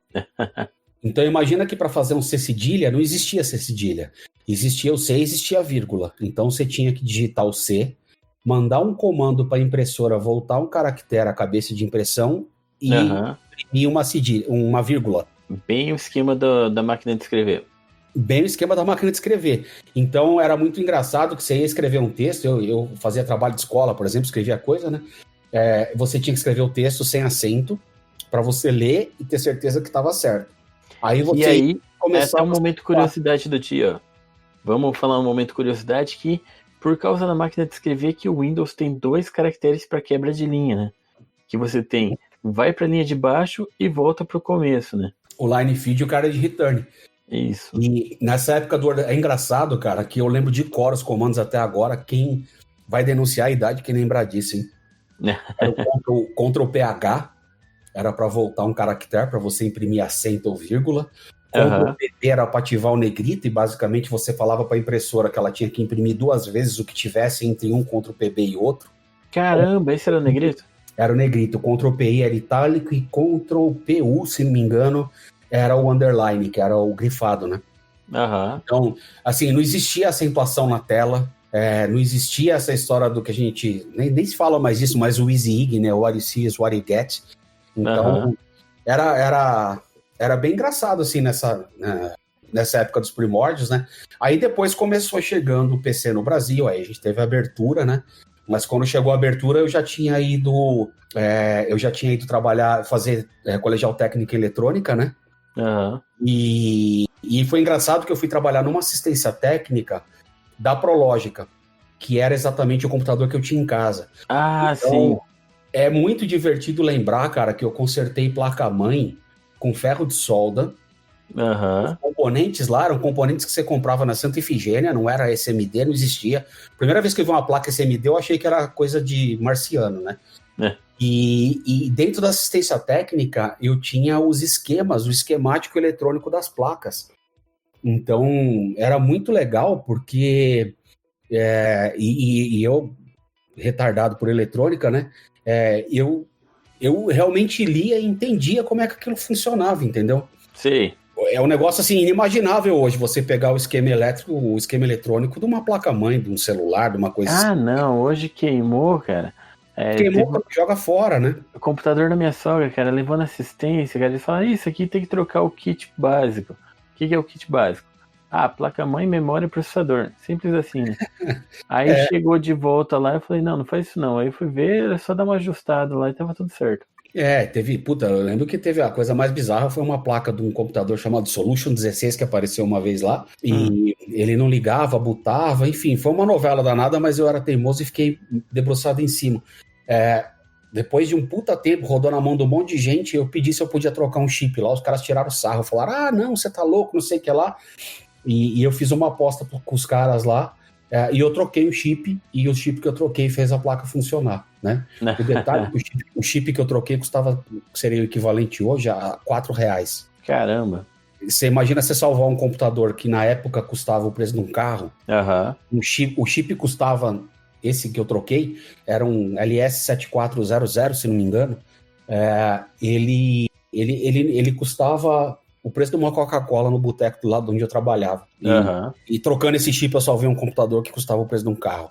Então, imagina que para fazer um C cedilha, não existia C cedilha. Existia o C e existia a vírgula. Então, você tinha que digitar o C, mandar um comando para a impressora, voltar um caractere à cabeça de impressão e imprimir uma vírgula. Bem o esquema da máquina de escrever. Bem o esquema da máquina de escrever. Então, era muito engraçado que você ia escrever um texto, eu fazia trabalho de escola, por exemplo, escrevia coisa, né? Você tinha que escrever o texto sem acento, para você ler e ter certeza que estava certo. Aí você e aí, esse é o momento curiosidade do tio. Vamos falar um momento curiosidade que, por causa da máquina de escrever, que o Windows tem 2 caracteres para quebra de linha, né? Que você tem, vai para a linha de baixo e volta para o começo, né? O line feed e o cara de return. Isso. E nessa época é engraçado, cara, que eu lembro de cor os comandos até agora. Quem vai denunciar a idade, quem lembrar disso, hein? Era o Ctrl PH, era para voltar um caractere, para você imprimir acento ou vírgula. Ctrl PP era para ativar o negrito, e basicamente você falava para a impressora que ela tinha que imprimir 2 vezes o que tivesse entre um Ctrl PB e outro. Caramba, esse era o negrito? Era o negrito. Ctrl PI era itálico e Ctrl PU, se não me engano, era o underline, que era o grifado, né? Então, assim, não existia acentuação na tela. Não existia essa história do que a gente... Nem se fala mais disso, mas o easy ig, né? What you see is what you get. Então, era bem engraçado, assim, nessa época dos primórdios, né? Aí depois começou chegando o PC no Brasil, aí a gente teve a abertura, né? Mas quando chegou a abertura, eu já tinha ido trabalhar, fazer colegial técnica em eletrônica, né? Aham. E foi engraçado que eu fui trabalhar numa assistência técnica da Prológica, que era exatamente o computador que eu tinha em casa. Ah, Então, sim. é muito divertido lembrar, cara, que eu consertei placa-mãe com ferro de solda. Os Aham. componentes lá eram componentes que você comprava na Santa Efigênia, não era SMD, não existia. Primeira vez que eu vi uma placa SMD, eu achei que era coisa de marciano, né? É. E dentro da assistência técnica, eu tinha os esquemas, o esquemático eletrônico das placas. Então, era muito legal, porque... eu, retardado por eletrônica, né? Eu realmente lia e entendia como é que aquilo funcionava, entendeu? Sei. É um negócio assim inimaginável hoje você pegar o esquema elétrico, o esquema eletrônico de uma placa-mãe, de um celular, de uma coisa Ah, assim. não, hoje queimou, cara. Queimou, joga fora, né? O computador da minha sogra, cara, levou na assistência, cara, eles falaram, isso aqui tem que trocar o kit básico. O que é o kit básico? Ah, placa-mãe, memória e processador. Simples assim, né? Aí chegou de volta lá, eu falei, não faz isso não. Aí eu fui ver, era só dar uma ajustada lá e tava tudo certo. Eu lembro que teve a coisa mais bizarra, foi uma placa de um computador chamado Solution 16 que apareceu uma vez lá, e ele não ligava, botava, enfim, foi uma novela danada, mas eu era teimoso e fiquei debruçado em cima. Depois de um puta tempo, rodou na mão de um monte de gente, eu pedi se eu podia trocar um chip lá, os caras tiraram o sarro, falaram, não, você tá louco, não sei o que lá, e eu fiz uma aposta com os caras lá, e eu troquei o chip, e o chip que eu troquei fez a placa funcionar, né? O detalhe é que o chip que eu troquei custava, seria o equivalente hoje a R$4. Caramba. Você imagina você salvar um computador que na época custava o preço de um carro, Aham. o chip custava, esse que eu troquei, era um LS7400, se não me engano, ele custava o preço de uma Coca-Cola no boteco do lado onde eu trabalhava. E trocando esse chip eu salvei um computador que custava o preço de um carro.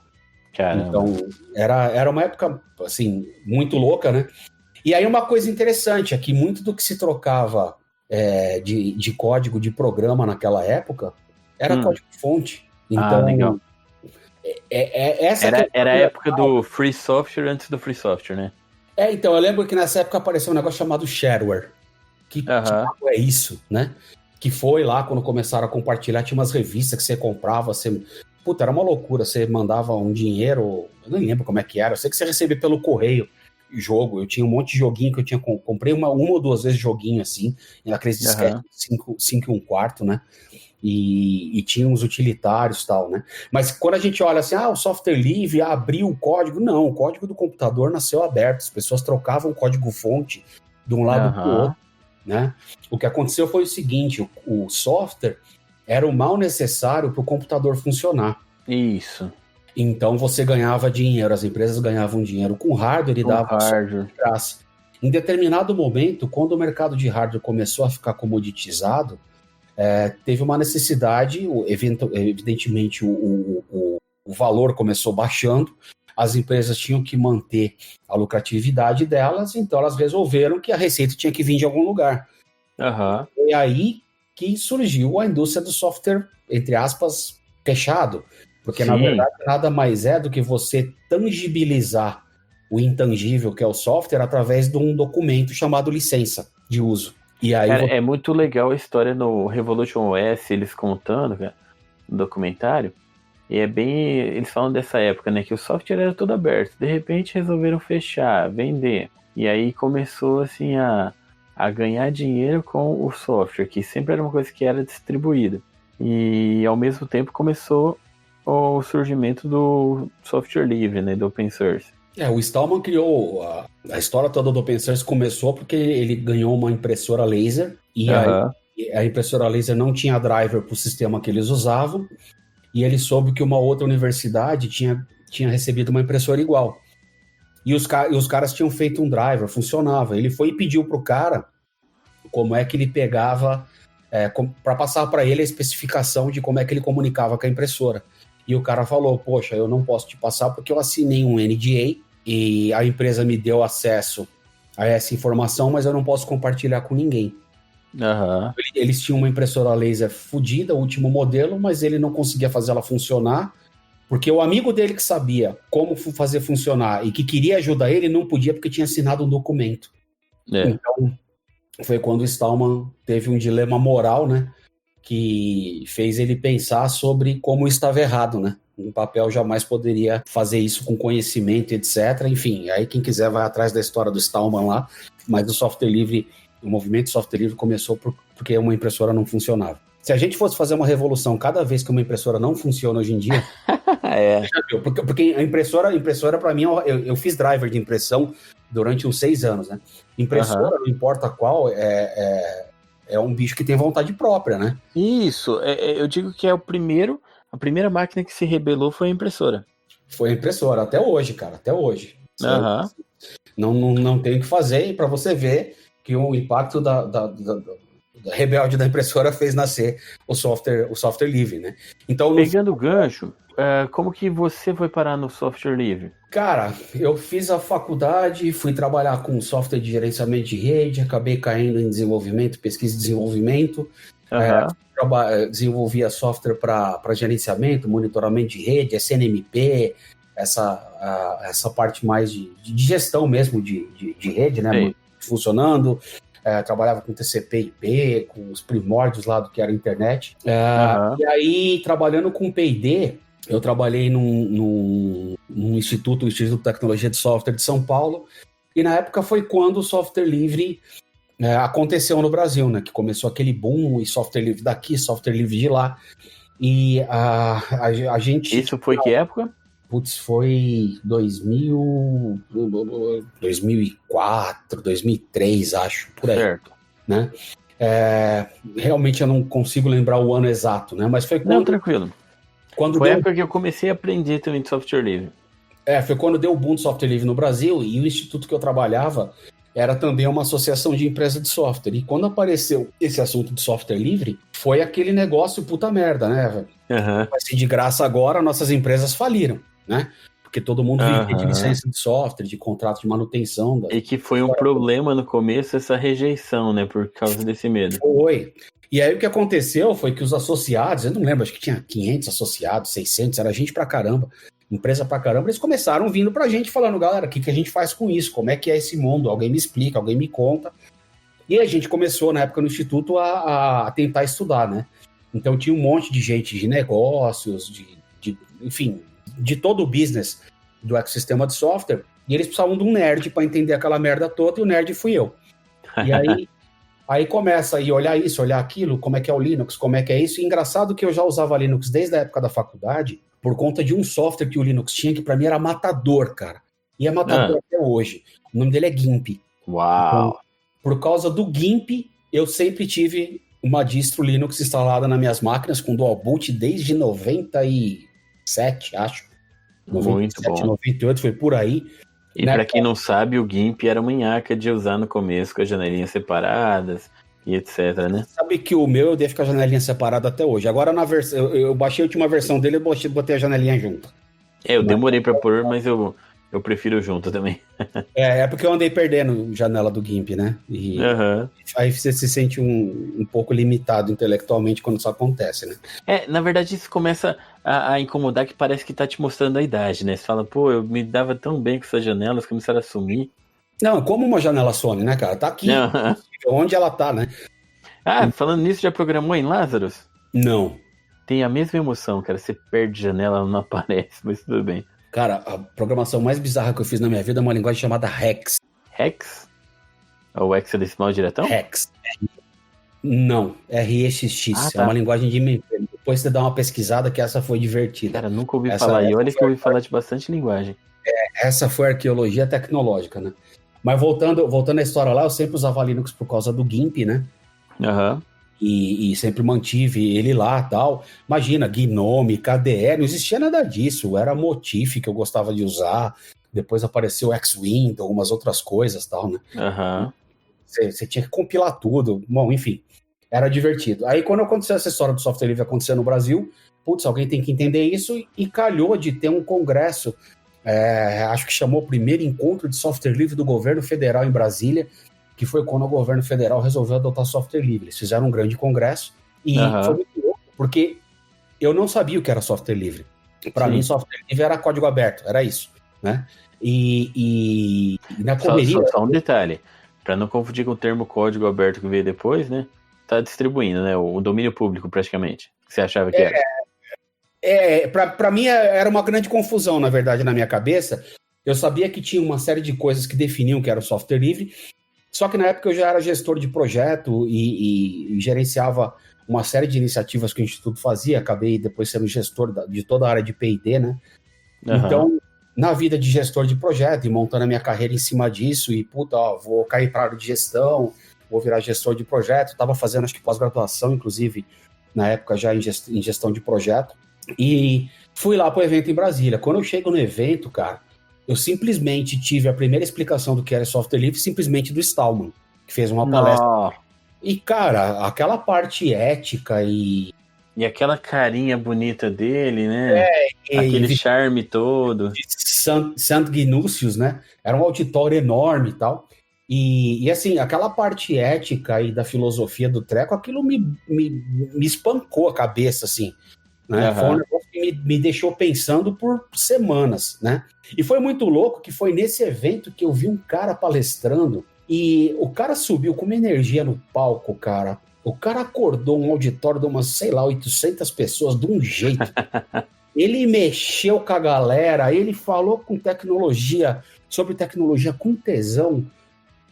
Caramba. Então, era uma época, assim, muito louca, né? E aí uma coisa interessante é que muito do que se trocava de código de programa naquela época era código-fonte. Então, legal. essa Era a época do free software antes do free software, né? Então, eu lembro que nessa época apareceu um negócio chamado shareware. Que tipo é isso, né? Que foi lá quando começaram a compartilhar, tinha umas revistas que você comprava, Puta, era uma loucura, você mandava um dinheiro, eu não lembro como é que era, eu sei que você recebia pelo correio jogo, eu tinha um monte de joguinho que eu tinha, comprei uma ou duas vezes joguinho assim, naqueles disquetes 5 e 1/4, né? E tinha uns utilitários e tal, né? Mas quando a gente olha assim, o software livre abriu o código, não, o código do computador nasceu aberto, as pessoas trocavam o código-fonte de um lado para o outro, né? O que aconteceu foi o seguinte, o software era o mal necessário para o computador funcionar. Isso. Então você ganhava dinheiro, as empresas ganhavam dinheiro com hardware e davam software de graça. Em determinado momento, quando o mercado de hardware começou a ficar comoditizado, teve uma necessidade, evidentemente o valor começou baixando, as empresas tinham que manter a lucratividade delas, então elas resolveram que a receita tinha que vir de algum lugar. E aí que surgiu a indústria do software, entre aspas, fechado. Porque, na verdade, nada mais é do que você tangibilizar o intangível, que é o software, através de um documento chamado licença de uso. E aí cara, é muito legal a história no Revolution OS, eles contando, cara, no documentário. E eles falam dessa época, né, que o software era todo aberto. De repente resolveram fechar, vender. E aí começou, assim, a ganhar dinheiro com o software, que sempre era uma coisa que era distribuída. E, ao mesmo tempo, começou o surgimento do software livre, né, do open source. O Stallman criou... A história toda do open source começou porque ele ganhou uma impressora laser, e aí, a impressora laser não tinha driver para o sistema que eles usavam, e ele soube que uma outra universidade tinha recebido uma impressora igual. E os caras tinham feito um driver, funcionava. Ele foi e pediu pro cara como é que ele pegava, para passar para ele a especificação de como é que ele comunicava com a impressora. E o cara falou, poxa, eu não posso te passar porque eu assinei um NDA e a empresa me deu acesso a essa informação, mas eu não posso compartilhar com ninguém. Eles tinham uma impressora laser fodida, o último modelo, mas ele não conseguia fazer ela funcionar, porque o amigo dele que sabia como fazer funcionar e que queria ajudar ele, não podia porque tinha assinado um documento. Então, foi quando o Stallman teve um dilema moral, né? Que fez ele pensar sobre como estava errado, né? Um papel jamais poderia fazer isso com conhecimento, etc. Enfim, aí quem quiser vai atrás da história do Stallman lá, mas o software livre, o movimento de software livre começou porque uma impressora não funcionava. Se a gente fosse fazer uma revolução cada vez que uma impressora não funciona hoje em dia... Porque a impressora para mim, eu fiz driver de impressão durante uns 6 anos, né? Impressora, não importa qual, é um bicho que tem vontade própria, né? Isso, eu digo que a primeira máquina que se rebelou foi a impressora. Foi a impressora, até hoje, cara, até hoje. Não tem o que fazer, e para você ver que o impacto da rebelde da impressora fez nascer o software livre, né? Então, pegando o gancho, como que você foi parar no software livre? Cara, eu fiz a faculdade, fui trabalhar com software de gerenciamento de rede, acabei caindo em desenvolvimento, pesquisa e desenvolvimento, desenvolvia software para gerenciamento, monitoramento de rede, SNMP, essa parte mais de gestão mesmo de rede, né? Funcionando. Trabalhava com TCP/IP, com os primórdios lá do que era a internet. E aí, trabalhando com P&D, eu trabalhei num Instituto de Tecnologia de Software de São Paulo, e na época foi quando o software livre aconteceu no Brasil, né? Que começou aquele boom, e software livre daqui, software livre de lá. E a gente... Isso foi que época? Putz, foi 2004, 2003, acho, por aí. Certo. Né? Realmente eu não consigo lembrar o ano exato, né? Mas foi quando... Não, tranquilo. Foi a época que eu comecei a aprender também de software livre. Foi quando deu o boom do software livre no Brasil, e o instituto que eu trabalhava era também uma associação de empresas de software. E quando apareceu esse assunto de software livre, foi aquele negócio puta merda, né? Vai ser de graça agora, nossas empresas faliram, né? Porque todo mundo vivia de licença de software, de contrato de manutenção. E que foi um problema no começo, essa rejeição, né? Por causa desse medo. Foi. E aí o que aconteceu foi que os associados, eu não lembro, acho que tinha 500 associados, 600, era gente pra caramba, empresa pra caramba, eles começaram vindo pra gente falando, galera, o que a gente faz com isso? Como é que é esse mundo? Alguém me explica, alguém me conta. E a gente começou, na época, no Instituto, a tentar estudar, né? Então tinha um monte de gente de negócios, enfim, de todo o business do ecossistema de software, e eles precisavam de um nerd para entender aquela merda toda, e o nerd fui eu. E aí começa a olhar isso, olhar aquilo, como é que é o Linux, como é que é isso. E engraçado que eu já usava Linux desde a época da faculdade, por conta de um software que o Linux tinha, que para mim era matador, cara. E é matador até hoje. O nome dele é GIMP. Uau! Então, por causa do GIMP, eu sempre tive uma distro Linux instalada nas minhas máquinas, com dual boot desde 97, acho. 97, muito bom. 98, foi por aí. E para quem não sabe, o GIMP era uma nhaca de usar no começo, com as janelinhas separadas e etc, né? Sabe que o meu eu deixo com a janelinha separada até hoje. Agora, na versão, eu baixei a última versão dele e botei a janelinha junto. Eu demorei para pôr, mas eu prefiro junto também. É porque eu andei perdendo janela do GIMP, né? E aí você se sente um pouco limitado intelectualmente quando isso acontece, né? Na verdade, isso começa a incomodar, que parece que tá te mostrando a idade, né? Você fala, pô, eu me dava tão bem com essas janelas, começaram a sumir. Não, como uma janela Sony, né, cara? Tá aqui, onde ela tá, né? Falando nisso, já programou em Lazarus? Não. Tem a mesma emoção, cara. Você perde janela, ela não aparece, mas tudo bem. Cara, a programação mais bizarra que eu fiz na minha vida é uma linguagem chamada Hex. Hex? O hexadecimal diretão? Hex. Não, REXX. É uma linguagem de mainframe. Depois você dá uma pesquisada que essa foi divertida. Cara, nunca ouvi falar. E olha que eu ouvi falar de bastante linguagem. Essa foi arqueologia tecnológica, né? Mas voltando à história lá, eu sempre usava Linux por causa do GIMP, né? E sempre mantive ele lá e tal. Imagina, Gnome, KDE, não existia nada disso. Era Motif que eu gostava de usar. Depois apareceu X-Window, algumas outras coisas e tal, né? Você tinha que compilar tudo. Bom, enfim, era divertido. Aí quando aconteceu essa história do software livre acontecer no Brasil, putz, alguém tem que entender isso, e calhou de ter um congresso, acho que chamou o primeiro encontro de software livre do governo federal em Brasília, que foi quando o governo federal resolveu adotar software livre. Eles fizeram um grande congresso, e foi muito louco, porque eu não sabia o que era software livre. Para mim, software livre era código aberto, era isso, né? E na correria... Só um detalhe. Para não confundir com o termo código aberto que veio depois, né? Tá distribuindo, né? O domínio público, praticamente. Que você achava que era. Pra mim era uma grande confusão, na verdade, na minha cabeça. Eu sabia que tinha uma série de coisas que definiam que era o software livre, só que na época eu já era gestor de projeto e gerenciava uma série de iniciativas que o Instituto fazia, acabei depois sendo gestor de toda a área de P&D, né? Uhum. Então, na vida de gestor de projeto e montando a minha carreira em cima disso, e vou cair para a área de gestão, vou virar gestor de projeto, estava fazendo acho que pós-graduação, inclusive, na época já em gestão de projeto, e fui lá para o evento em Brasília. Quando eu chego no evento, cara, eu simplesmente tive a primeira explicação do que era software livre, simplesmente do Stallman, que fez uma palestra. E, cara, aquela parte ética e aquela carinha bonita dele, né? Aquele charme todo. Sant Gnúcius, né? Era um auditório enorme e tal. E assim, aquela parte ética e da filosofia do treco, aquilo me espancou a cabeça, assim. Né? Foi um negócio que me deixou pensando por semanas, né? E foi muito louco que foi nesse evento que eu vi um cara palestrando e o cara subiu com uma energia no palco, cara. O cara acordou um auditório de umas, 800 pessoas de um jeito. Ele mexeu com a galera, ele falou sobre tecnologia com tesão.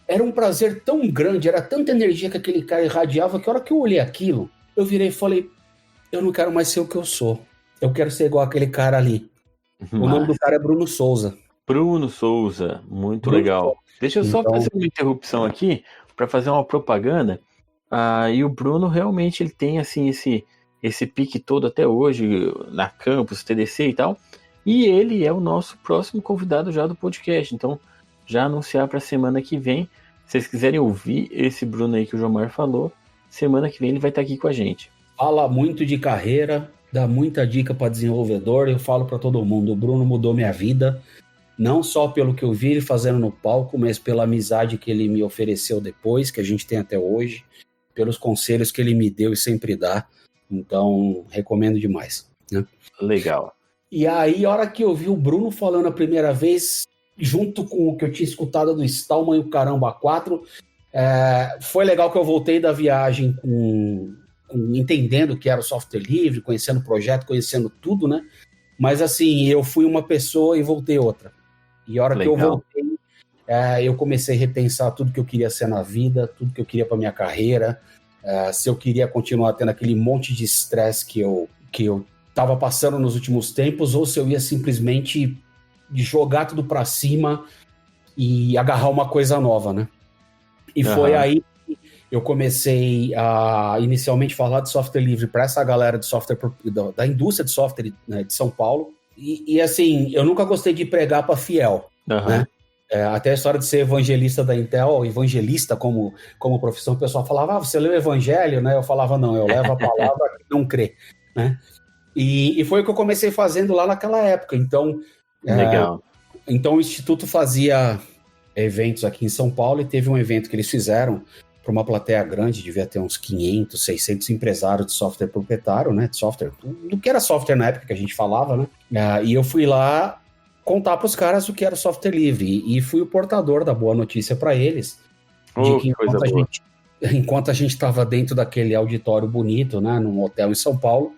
Era um prazer tão grande, era tanta energia que aquele cara irradiava que a hora que eu olhei aquilo, eu virei e falei, eu não quero mais ser o que eu sou. Eu quero ser igual aquele cara ali. O nome do cara é Bruno Souza. Bruno Souza, muito legal. Souza. Deixa eu só fazer uma interrupção aqui para fazer uma propaganda. E o Bruno realmente ele tem assim esse pique todo até hoje na campus, TDC e tal. E ele é o nosso próximo convidado já do podcast. Então, já anunciar para a semana que vem. Se vocês quiserem ouvir esse Bruno aí que o Jomar falou, semana que vem ele vai estar aqui com a gente. Fala muito de carreira, dá muita dica para desenvolvedor. Eu falo para todo mundo, o Bruno mudou minha vida. Não só pelo que eu vi ele fazendo no palco, mas pela amizade que ele me ofereceu depois, que a gente tem até hoje, pelos conselhos que ele me deu e sempre dá. Então, recomendo demais. Né? Legal. E aí, a hora que eu vi o Bruno falando a primeira vez, junto com o que eu tinha escutado do Stallman e o Caramba 4, foi legal que eu voltei da viagem entendendo que era o software livre, conhecendo o projeto, conhecendo tudo, né? Mas assim, eu fui uma pessoa e voltei outra. E a hora que eu voltei, eu comecei a repensar tudo que eu queria ser na vida, tudo que eu queria para minha carreira, se eu queria continuar tendo aquele monte de estresse que eu estava passando nos últimos tempos, ou se eu ia simplesmente jogar tudo para cima e agarrar uma coisa nova, né? E foi aí que eu comecei a inicialmente falar de software livre para essa galera de software da indústria de software, né, de São Paulo. E assim, eu nunca gostei de pregar para fiel, né? Até a história de ser evangelista da Intel, evangelista como profissão, o pessoal falava, você lê o evangelho, né? Eu falava, não, eu levo a palavra que não crê, né? E foi o que eu comecei fazendo lá naquela época. Então, legal. Então o Instituto fazia eventos aqui em São Paulo e teve um evento que eles fizeram para uma plateia grande, devia ter uns 500, 600 empresários de software proprietário, né? De software, do que era software na época que a gente falava, né? E eu fui lá contar para os caras o que era software livre e fui o portador da boa notícia para eles, de que enquanto a gente estava dentro daquele auditório bonito, né, num hotel em São Paulo,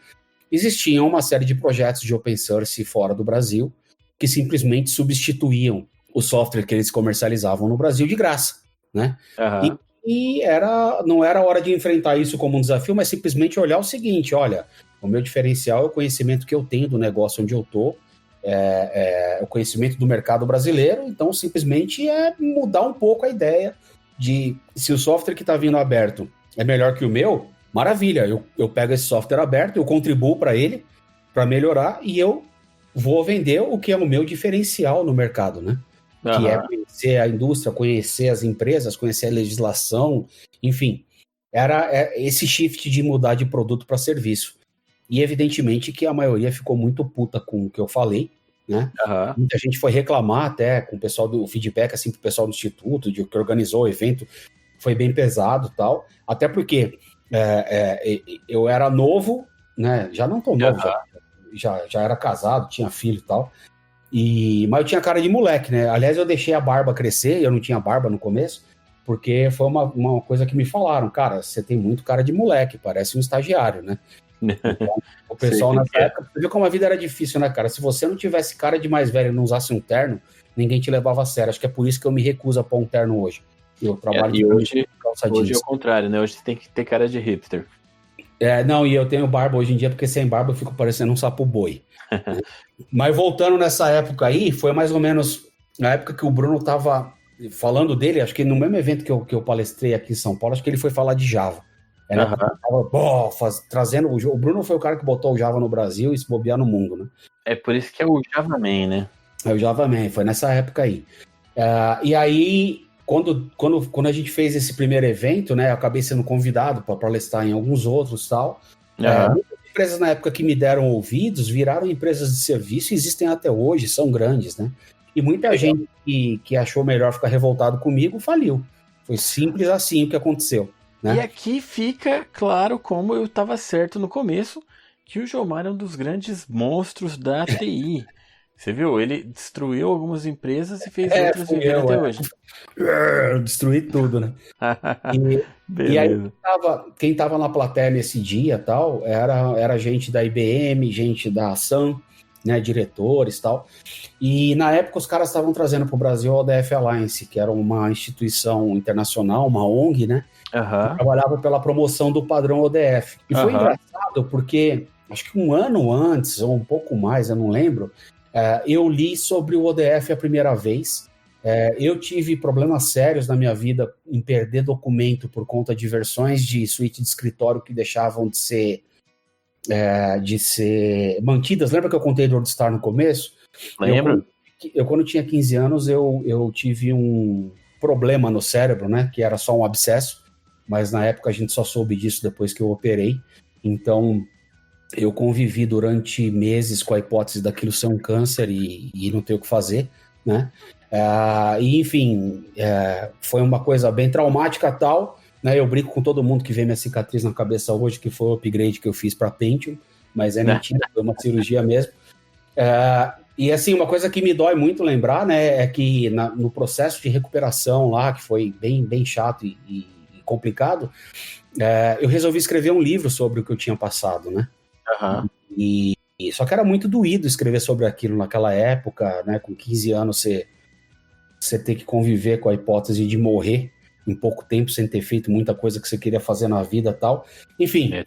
existiam uma série de projetos de open source fora do Brasil que simplesmente substituíam o software que eles comercializavam no Brasil de graça, né? E não era hora de enfrentar isso como um desafio, mas simplesmente olhar o seguinte, olha, o meu diferencial é o conhecimento que eu tenho do negócio onde eu estou, o conhecimento do mercado brasileiro, então simplesmente é mudar um pouco a ideia de se o software que está vindo aberto é melhor que o meu, maravilha, eu pego esse software aberto, eu contribuo para ele, para melhorar, e eu vou vender o que é o meu diferencial no mercado, né? Que é conhecer a indústria, conhecer as empresas, conhecer a legislação, enfim. Era esse shift de mudar de produto para serviço. E evidentemente que a maioria ficou muito puta com o que eu falei, né? Muita gente foi reclamar até com o pessoal do feedback, assim, pro pessoal do Instituto, de que organizou o evento, foi bem pesado e tal. Até porque eu era novo, né? Já não tão novo, já era casado, tinha filho e tal. Mas eu tinha cara de moleque, né? Aliás, eu deixei a barba crescer, eu não tinha barba no começo. Porque foi uma coisa que me falaram, cara, você tem muito cara de moleque, parece um estagiário, né? Então, o pessoal nessa época, você viu como a vida era difícil, né, cara? Se você não tivesse cara de mais velho e não usasse um terno, ninguém te levava a sério. Acho que é por isso que eu me recuso a pôr um terno hoje. Eu trabalho e hoje calça jeans. Hoje é o contrário, né? Hoje você tem que ter cara de hipster. Não, e eu tenho barba hoje em dia, porque sem barba eu fico parecendo um sapo boi. Mas voltando nessa época aí, foi mais ou menos na época que o Bruno tava falando dele, acho que no mesmo evento que eu palestrei aqui em São Paulo, acho que ele foi falar de Java. Trazendo o Bruno foi o cara que botou o Java no Brasil e se bobear no mundo, né? É por isso que é o Java Man, né? É o Java Man, foi nessa época aí. E aí, quando a gente fez esse primeiro evento, né, eu acabei sendo convidado para palestrar em alguns outros e tal. Muitas empresas na época que me deram ouvidos viraram empresas de serviço e existem até hoje, são grandes, né? E muita gente que achou melhor ficar revoltado comigo faliu. Foi simples assim o que aconteceu. Né? E aqui fica claro como eu estava certo no começo, que o Jomar é um dos grandes monstros da TI. Você viu? Ele destruiu algumas empresas e fez outras viver até hoje. Eu destruí tudo, né? E aí, quem estava na plateia nesse dia tal, era gente da IBM, gente da Sun, né, diretores e tal. E na época os caras estavam trazendo para o Brasil a ODF Alliance, que era uma instituição internacional, uma ONG, né? Que trabalhava pela promoção do padrão ODF. E foi engraçado porque, acho que um ano antes, ou um pouco mais, eu não lembro, eu li sobre o ODF a primeira vez. Eu tive problemas sérios na minha vida em perder documento por conta de versões de suíte de escritório que deixavam de ser mantidas. Lembra que eu contei do WordStar no começo? Lembro. Eu quando tinha 15 anos, eu tive um problema no cérebro, né? Que era só um abscesso. Mas na época a gente só soube disso depois que eu operei. Então, eu convivi durante meses com a hipótese daquilo ser um câncer e não ter o que fazer, né? E, enfim, foi uma coisa bem traumática tal, né? Eu brinco com todo mundo que vê minha cicatriz na cabeça hoje, que foi o upgrade que eu fiz para Pentium, mas é mentira, foi uma cirurgia mesmo. E, assim, uma coisa que me dói muito lembrar, né, é que no processo de recuperação lá, que foi bem, bem chato e complicado, eu resolvi escrever um livro sobre o que eu tinha passado, né? Só que era muito doído escrever sobre aquilo naquela época, né? Com 15 anos você ter que conviver com a hipótese de morrer em pouco tempo sem ter feito muita coisa que você queria fazer na vida e tal. Enfim,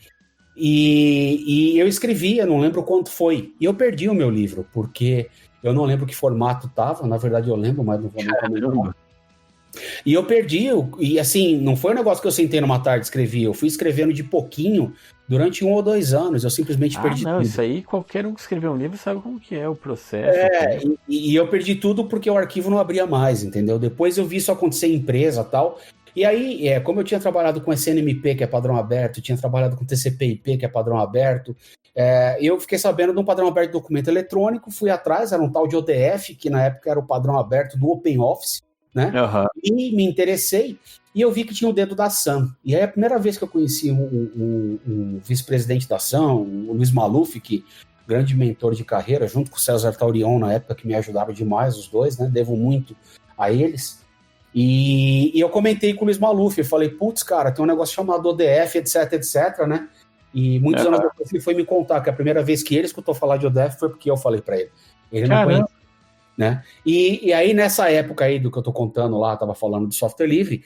e eu escrevi, eu não lembro quanto foi, e eu perdi o meu livro, porque eu não lembro que formato tava, na verdade eu lembro, mas não vou nem comentar. E eu perdi, e assim, não foi um negócio que eu sentei numa tarde e escrevi, eu fui escrevendo de pouquinho durante 1 ou 2 anos, eu simplesmente perdi tudo. Isso aí, qualquer um que escreveu um livro sabe como que é o processo. E eu perdi tudo porque o arquivo não abria mais, entendeu? Depois eu vi isso acontecer em empresa e tal, e aí, como eu tinha trabalhado com SNMP, que é padrão aberto, tinha trabalhado com TCP/IP, que é padrão aberto, eu fiquei sabendo de um padrão aberto de documento eletrônico, fui atrás, era um tal de ODF, que na época era o padrão aberto do OpenOffice, né? E me interessei, e eu vi que tinha o dedo da Sun. E aí a primeira vez que eu conheci um vice-presidente da Sun, o Luiz Maluf, que grande mentor de carreira, junto com o César Taurion na época, que me ajudaram demais, os dois, né? Devo muito a eles. E eu comentei com o Luiz Maluf, eu falei, putz, cara, tem um negócio chamado ODF, etc, etc, né? E muitos anos depois ele foi me contar que a primeira vez que ele escutou falar de ODF foi porque eu falei pra ele. Ele não conhecia. Né? E aí, nessa época aí do que eu tô contando lá, tava falando de software livre,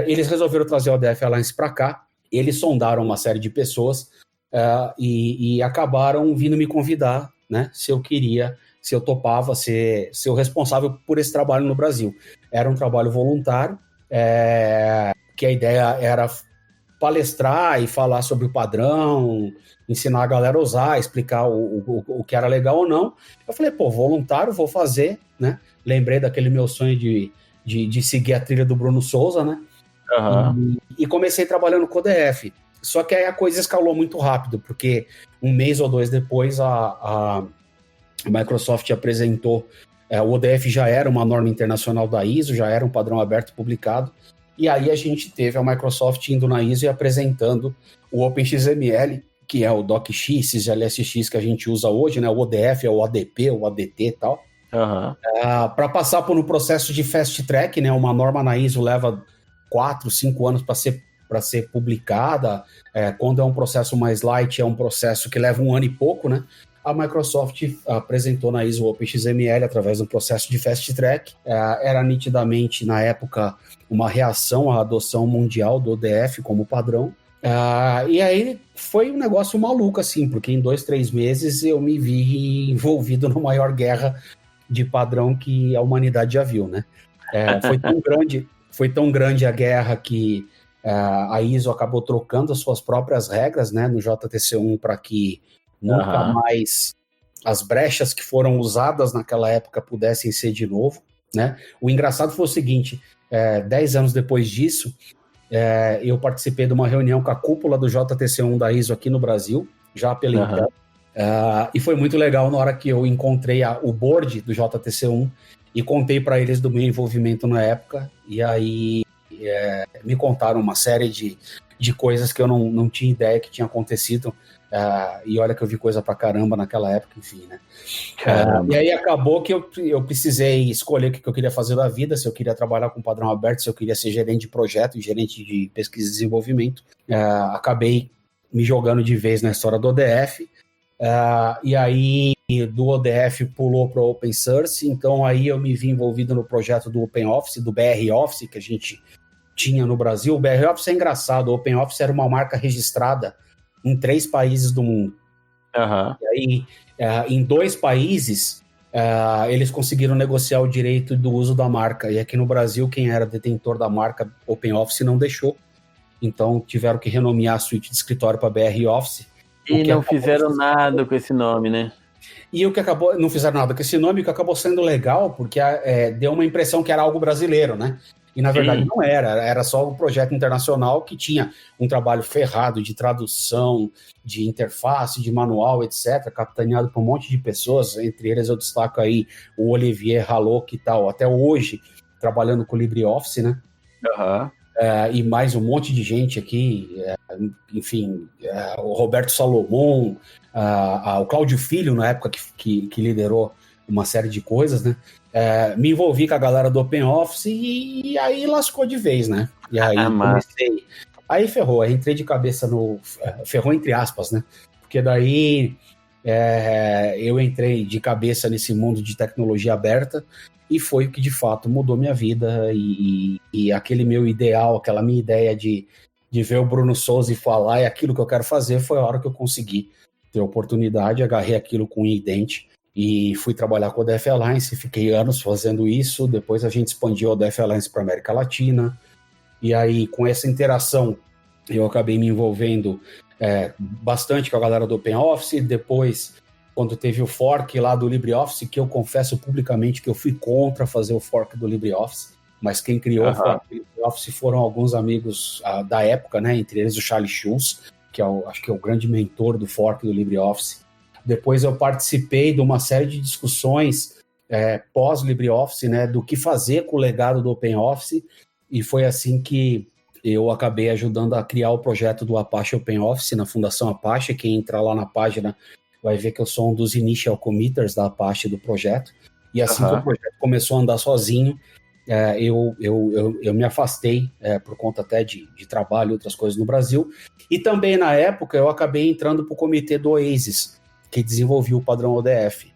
eles resolveram trazer o ODF Alliance para cá, eles sondaram uma série de pessoas e acabaram vindo me convidar, né, se eu topava ser o responsável por esse trabalho no Brasil. Era um trabalho voluntário, que a ideia era palestrar e falar sobre o padrão, ensinar a galera a usar, explicar o que era legal ou não. Eu falei, voluntário, vou fazer, né? Lembrei daquele meu sonho de seguir a trilha do Bruno Souza, né? E comecei trabalhando com o ODF. Só que aí a coisa escalou muito rápido, porque 1 mês ou 2 depois a Microsoft apresentou, o ODF já era uma norma internacional da ISO, já era um padrão aberto publicado, e aí a gente teve a Microsoft indo na ISO e apresentando o OpenXML, que é o DocX, SysLSX que a gente usa hoje, né? O ODF, é o ADP, o ADT e tal. Para passar por um processo de fast track, né? Uma norma na ISO leva 4, 5 anos para ser publicada. Quando é um processo mais light, é um processo que leva 1 ano e pouco, né? A Microsoft apresentou na ISO OpenXML através do processo de Fast Track. Era nitidamente, na época, uma reação à adoção mundial do ODF como padrão. E aí foi um negócio maluco, assim, porque em 2, 3 meses eu me vi envolvido na maior guerra de padrão que a humanidade já viu, né? Foi tão grande a guerra que a ISO acabou trocando as suas próprias regras, né, no JTC1 para que nunca mais as brechas que foram usadas naquela época pudessem ser de novo, né? O engraçado foi o seguinte, 10 anos depois disso, eu participei de uma reunião com a cúpula do JTC1 da ISO aqui no Brasil, já pela Intel, e foi muito legal na hora que eu encontrei o board do JTC1 e contei para eles do meu envolvimento na época, e aí me contaram uma série de coisas que eu não tinha ideia que tinha acontecido, e olha que eu vi coisa pra caramba naquela época, enfim, né? E aí acabou que eu precisei escolher o que eu queria fazer da vida, se eu queria trabalhar com padrão aberto, se eu queria ser gerente de projeto e gerente de pesquisa e desenvolvimento. Acabei me jogando de vez na história do ODF, e aí do ODF pulou para o Open Source, então aí eu me vi envolvido no projeto do Open Office, do BR Office, que a gente tinha no Brasil. O BR Office é engraçado, o Open Office era uma marca registrada em 3 países do mundo. E aí, em 2 países, eles conseguiram negociar o direito do uso da marca, e aqui no Brasil, quem era detentor da marca Open Office não deixou, então tiveram que renomear a suíte de escritório para BR Office. E não fizeram nada com esse nome, né? E o que acabou, não fizeram nada com esse nome, o que acabou sendo legal, porque deu uma impressão que era algo brasileiro, né? E na verdade não era só um projeto internacional que tinha um trabalho ferrado de tradução, de interface, de manual, etc., capitaneado por um monte de pessoas, entre eles eu destaco aí o Olivier Hallock e tal, até hoje, trabalhando com o LibreOffice, né? E mais um monte de gente aqui, enfim, o Roberto Salomão, o Cláudio Filho, na época que liderou uma série de coisas, né? Me envolvi com a galera do Open Office e aí lascou de vez, né? E aí comecei. Aí ferrou, aí entrei de cabeça no. Ferrou entre aspas, né? Porque daí eu entrei de cabeça nesse mundo de tecnologia aberta e foi o que de fato mudou minha vida. E aquele meu ideal, aquela minha ideia de ver o Bruno Souza e falar, é aquilo que eu quero fazer, foi a hora que eu consegui ter oportunidade, agarrei aquilo com unha e dente. E fui trabalhar com o ODF Alliance, fiquei anos fazendo isso, depois a gente expandiu o ODF Alliance para a América Latina, e aí com essa interação eu acabei me envolvendo bastante com a galera do Open Office, depois quando teve o fork lá do LibreOffice, que eu confesso publicamente que eu fui contra fazer o fork do LibreOffice, mas quem criou o fork do LibreOffice foram alguns amigos da época, né, entre eles o Charlie Schulz, que acho que é o grande mentor do fork do LibreOffice. Depois eu participei de uma série de discussões pós-LibreOffice, né, do que fazer com o legado do OpenOffice, e foi assim que eu acabei ajudando a criar o projeto do Apache OpenOffice na Fundação Apache. Quem entrar lá na página vai ver que eu sou um dos initial committers da Apache do projeto, e assim que o projeto começou a andar sozinho, eu me afastei por conta até de trabalho e outras coisas no Brasil, e também na época eu acabei entrando para o comitê do Oasis, que desenvolveu o padrão ODF.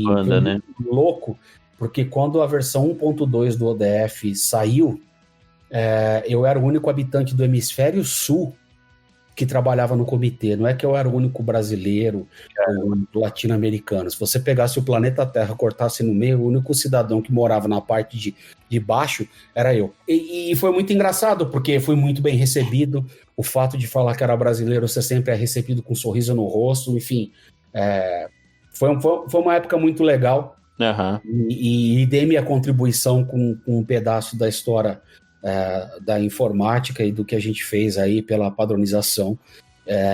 Banda, né? Louco, porque quando a versão 1.2 do ODF saiu, eu era o único habitante do hemisfério sul que trabalhava no comitê. Não é que eu era o único brasileiro ou latino-americano. Se você pegasse o planeta Terra, cortasse no meio, o único cidadão que morava na parte de baixo era eu. E foi muito engraçado, porque fui muito bem recebido. O fato de falar que era brasileiro, você sempre é recebido com um sorriso no rosto, enfim. Foi uma época muito legal, e dei minha contribuição com um pedaço da história da informática e do que a gente fez aí pela padronização,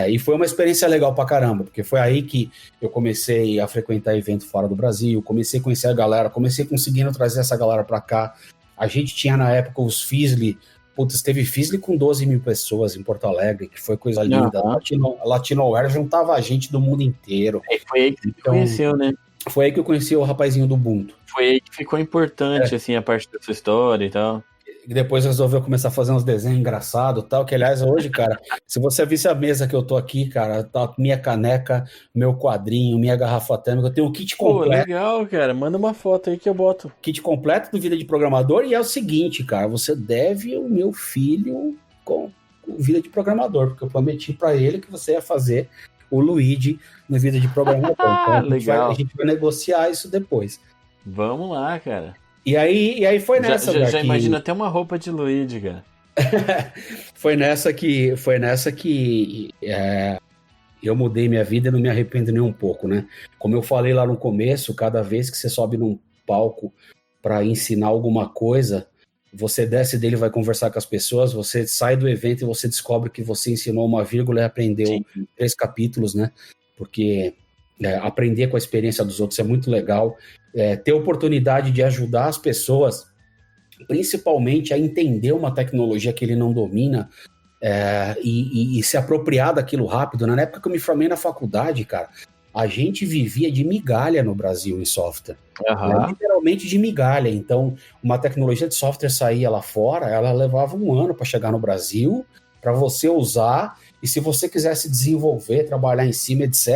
e foi uma experiência legal pra caramba, porque foi aí que eu comecei a frequentar evento fora do Brasil, comecei a conhecer a galera, comecei conseguindo trazer essa galera pra cá. A gente tinha na época os Fizzly. Putz, teve Fizzly com 12 mil pessoas em Porto Alegre, que foi coisa linda. A Latinoware juntava a gente do mundo inteiro. Foi aí que você conheceu, né? Foi aí que eu conheci o rapazinho do Ubuntu. Foi aí que ficou importante, assim, a parte da sua história e tal. E depois resolveu começar a fazer uns desenhos engraçados e tal, que aliás hoje, cara, se você visse a mesa que eu tô aqui, cara, tá minha caneca, meu quadrinho, minha garrafa térmica, eu tenho um kit Pô, completo. legal, cara. Manda uma foto aí que eu boto. Kit completo do Vida de Programador, e é o seguinte, cara, você deve o meu filho com Vida de Programador, porque eu prometi pra ele que você ia fazer o Luigi no Vida de Programador. Então Legal. a gente vai negociar isso depois. Vamos lá, cara. E aí foi nessa, Já que... imagina até uma roupa de Luigi, cara. Foi nessa que eu mudei minha vida e não me arrependo nem um pouco, né? Como eu falei lá no começo, cada vez que você sobe num palco para ensinar alguma coisa, você desce dele e vai conversar com as pessoas, você sai do evento e você descobre que você ensinou uma vírgula e aprendeu 3 capítulos, né? Porque aprender com a experiência dos outros é muito legal. Ter oportunidade de ajudar as pessoas, principalmente a entender uma tecnologia que ele não domina, e se apropriar daquilo rápido. Na época que eu me formei na faculdade, cara, a gente vivia de migalha no Brasil em software. Literalmente de migalha. Então, uma tecnologia de software saía lá fora, ela levava um ano para chegar no Brasil, para você usar, e se você quisesse desenvolver, trabalhar em cima, etc.,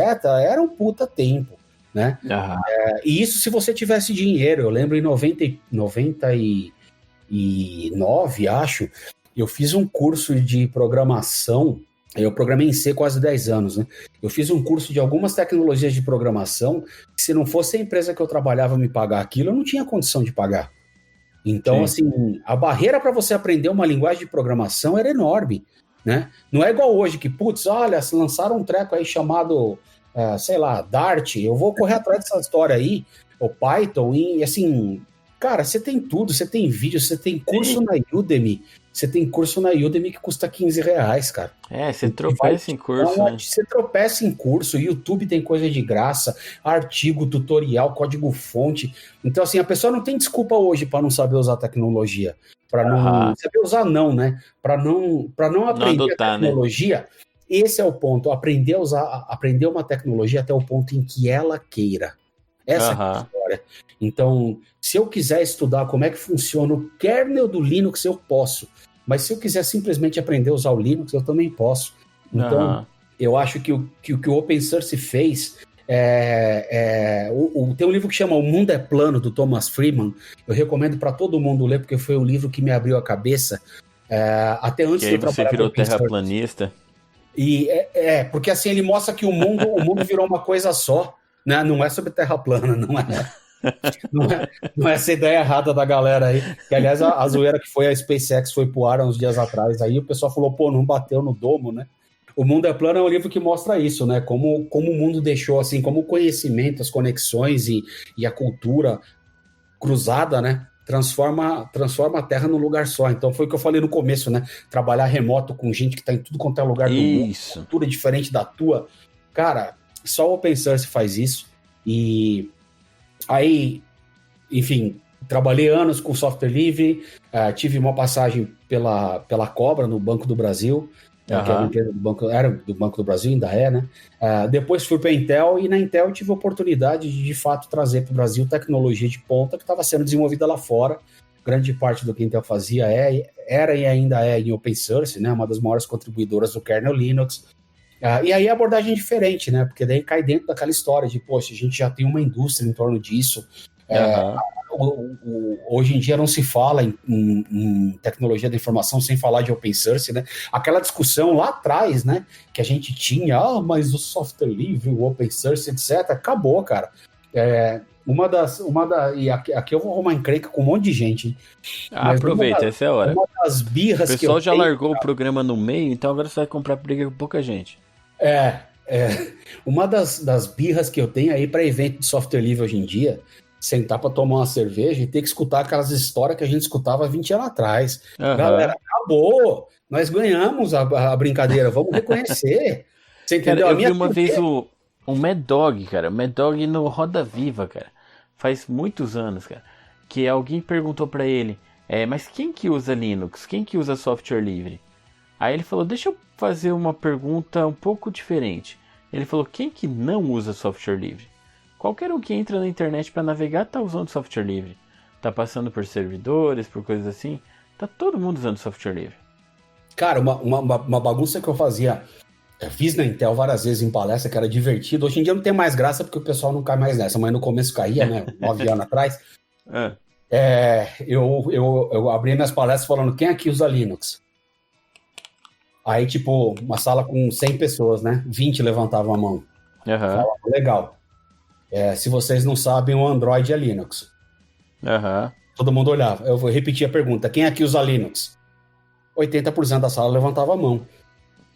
era um puta tempo, né? E isso se você tivesse dinheiro. Eu lembro em 99, acho, eu fiz um curso de programação. Eu programei em C quase 10 anos, né? Eu fiz um curso de algumas tecnologias de programação que, se não fosse a empresa que eu trabalhava me pagar aquilo, eu não tinha condição de pagar. Então, assim, a barreira para você aprender uma linguagem de programação era enorme, né? Não é igual hoje que, putz, olha, lançaram um treco aí chamado, sei lá, Dart, eu vou correr atrás dessa história aí, o Python, e assim, cara, você tem tudo, você tem vídeo, você tem curso na Udemy. Você tem curso na Udemy que custa R$15, cara. Você tropeça em curso, né? Você tropeça em curso, YouTube tem coisa de graça, artigo, tutorial, código-fonte. Então, assim, a pessoa não tem desculpa hoje para não saber usar tecnologia. Para não saber usar, não, né? Para não aprender adotar, a tecnologia. Né? Esse é o ponto. Aprender uma tecnologia até o ponto em que ela queira. Essa é a história. Então, se eu quiser estudar como é que funciona o kernel do Linux, eu posso. Mas se eu quiser simplesmente aprender a usar o Linux, eu também posso. Então, eu acho que o Open Source fez... tem um livro que chama O Mundo é Plano, do Thomas Friedman. Eu recomendo para todo mundo ler, porque foi o livro que me abriu a cabeça. Até antes de eu trabalhar. Você virou terraplanista. E porque assim ele mostra que o mundo virou uma coisa só. Né? Não é sobre terra plana, não é essa ideia errada da galera aí. Que, aliás, a zoeira que foi a SpaceX foi pro ar há uns dias atrás. Aí o pessoal falou, pô, não bateu no domo, né? O Mundo é Plano é um livro que mostra isso, né? Como o mundo deixou, assim, como o conhecimento, as conexões e a cultura cruzada, né? Transforma a Terra num lugar só. Então foi o que eu falei no começo, né? Trabalhar remoto com gente que tá em tudo quanto é lugar do mundo, cultura diferente da tua. Cara, só o Open Source faz isso. E aí, enfim, trabalhei anos com software livre, tive uma passagem pela Cobra no Banco do Brasil, que era uma empresa do Banco do Brasil, ainda é, né? Depois fui para a Intel, e na Intel tive a oportunidade de fato, trazer para o Brasil tecnologia de ponta que estava sendo desenvolvida lá fora. Grande parte do que a Intel fazia era e ainda é em Open Source, né? Uma das maiores contribuidoras do kernel Linux. E aí a abordagem é diferente, né? Porque daí cai dentro daquela história de, poxa, a gente já tem uma indústria em torno disso. Hoje em dia não se fala em tecnologia da informação sem falar de Open Source, né? Aquela discussão lá atrás, né? Que a gente tinha, mas o software livre, o Open Source, etc. Acabou, cara. E aqui eu vou arrumar encrenca com um monte de gente. Aproveita, essa é a hora. Uma das birras que eu O pessoal já largou o programa no meio, então agora você vai comprar briga com pouca gente. Uma das birras que eu tenho aí para evento de software livre hoje em dia, sentar para tomar uma cerveja e ter que escutar aquelas histórias que a gente escutava 20 anos atrás. Galera, acabou! Nós ganhamos a brincadeira, vamos reconhecer. Você entendeu? Cara, eu vi uma vez o Mad Dog, cara. O Mad Dog no Roda Viva, cara. Faz muitos anos, cara. Que alguém perguntou para ele, mas quem que usa Linux? Quem que usa software livre? Aí ele falou, deixa eu fazer uma pergunta um pouco diferente. Ele falou, quem que não usa software livre? Qualquer um que entra na internet para navegar tá usando software livre. Tá passando por servidores, por coisas assim. Tá todo mundo usando software livre. Cara, uma bagunça que eu fazia, fiz na Intel várias vezes em palestra, que era divertido. Hoje em dia não tem mais graça porque o pessoal não cai mais nessa, mas no começo caía, né? 9 anos atrás. Eu abri minhas palestras falando, quem aqui usa Linux? Aí, tipo, uma sala com 100 pessoas, né? 20 levantavam a mão. Falava, legal. Se vocês não sabem, o Android é Linux. Todo mundo olhava. Eu vou repetir a pergunta. Quem aqui usa Linux? 80% da sala levantava a mão.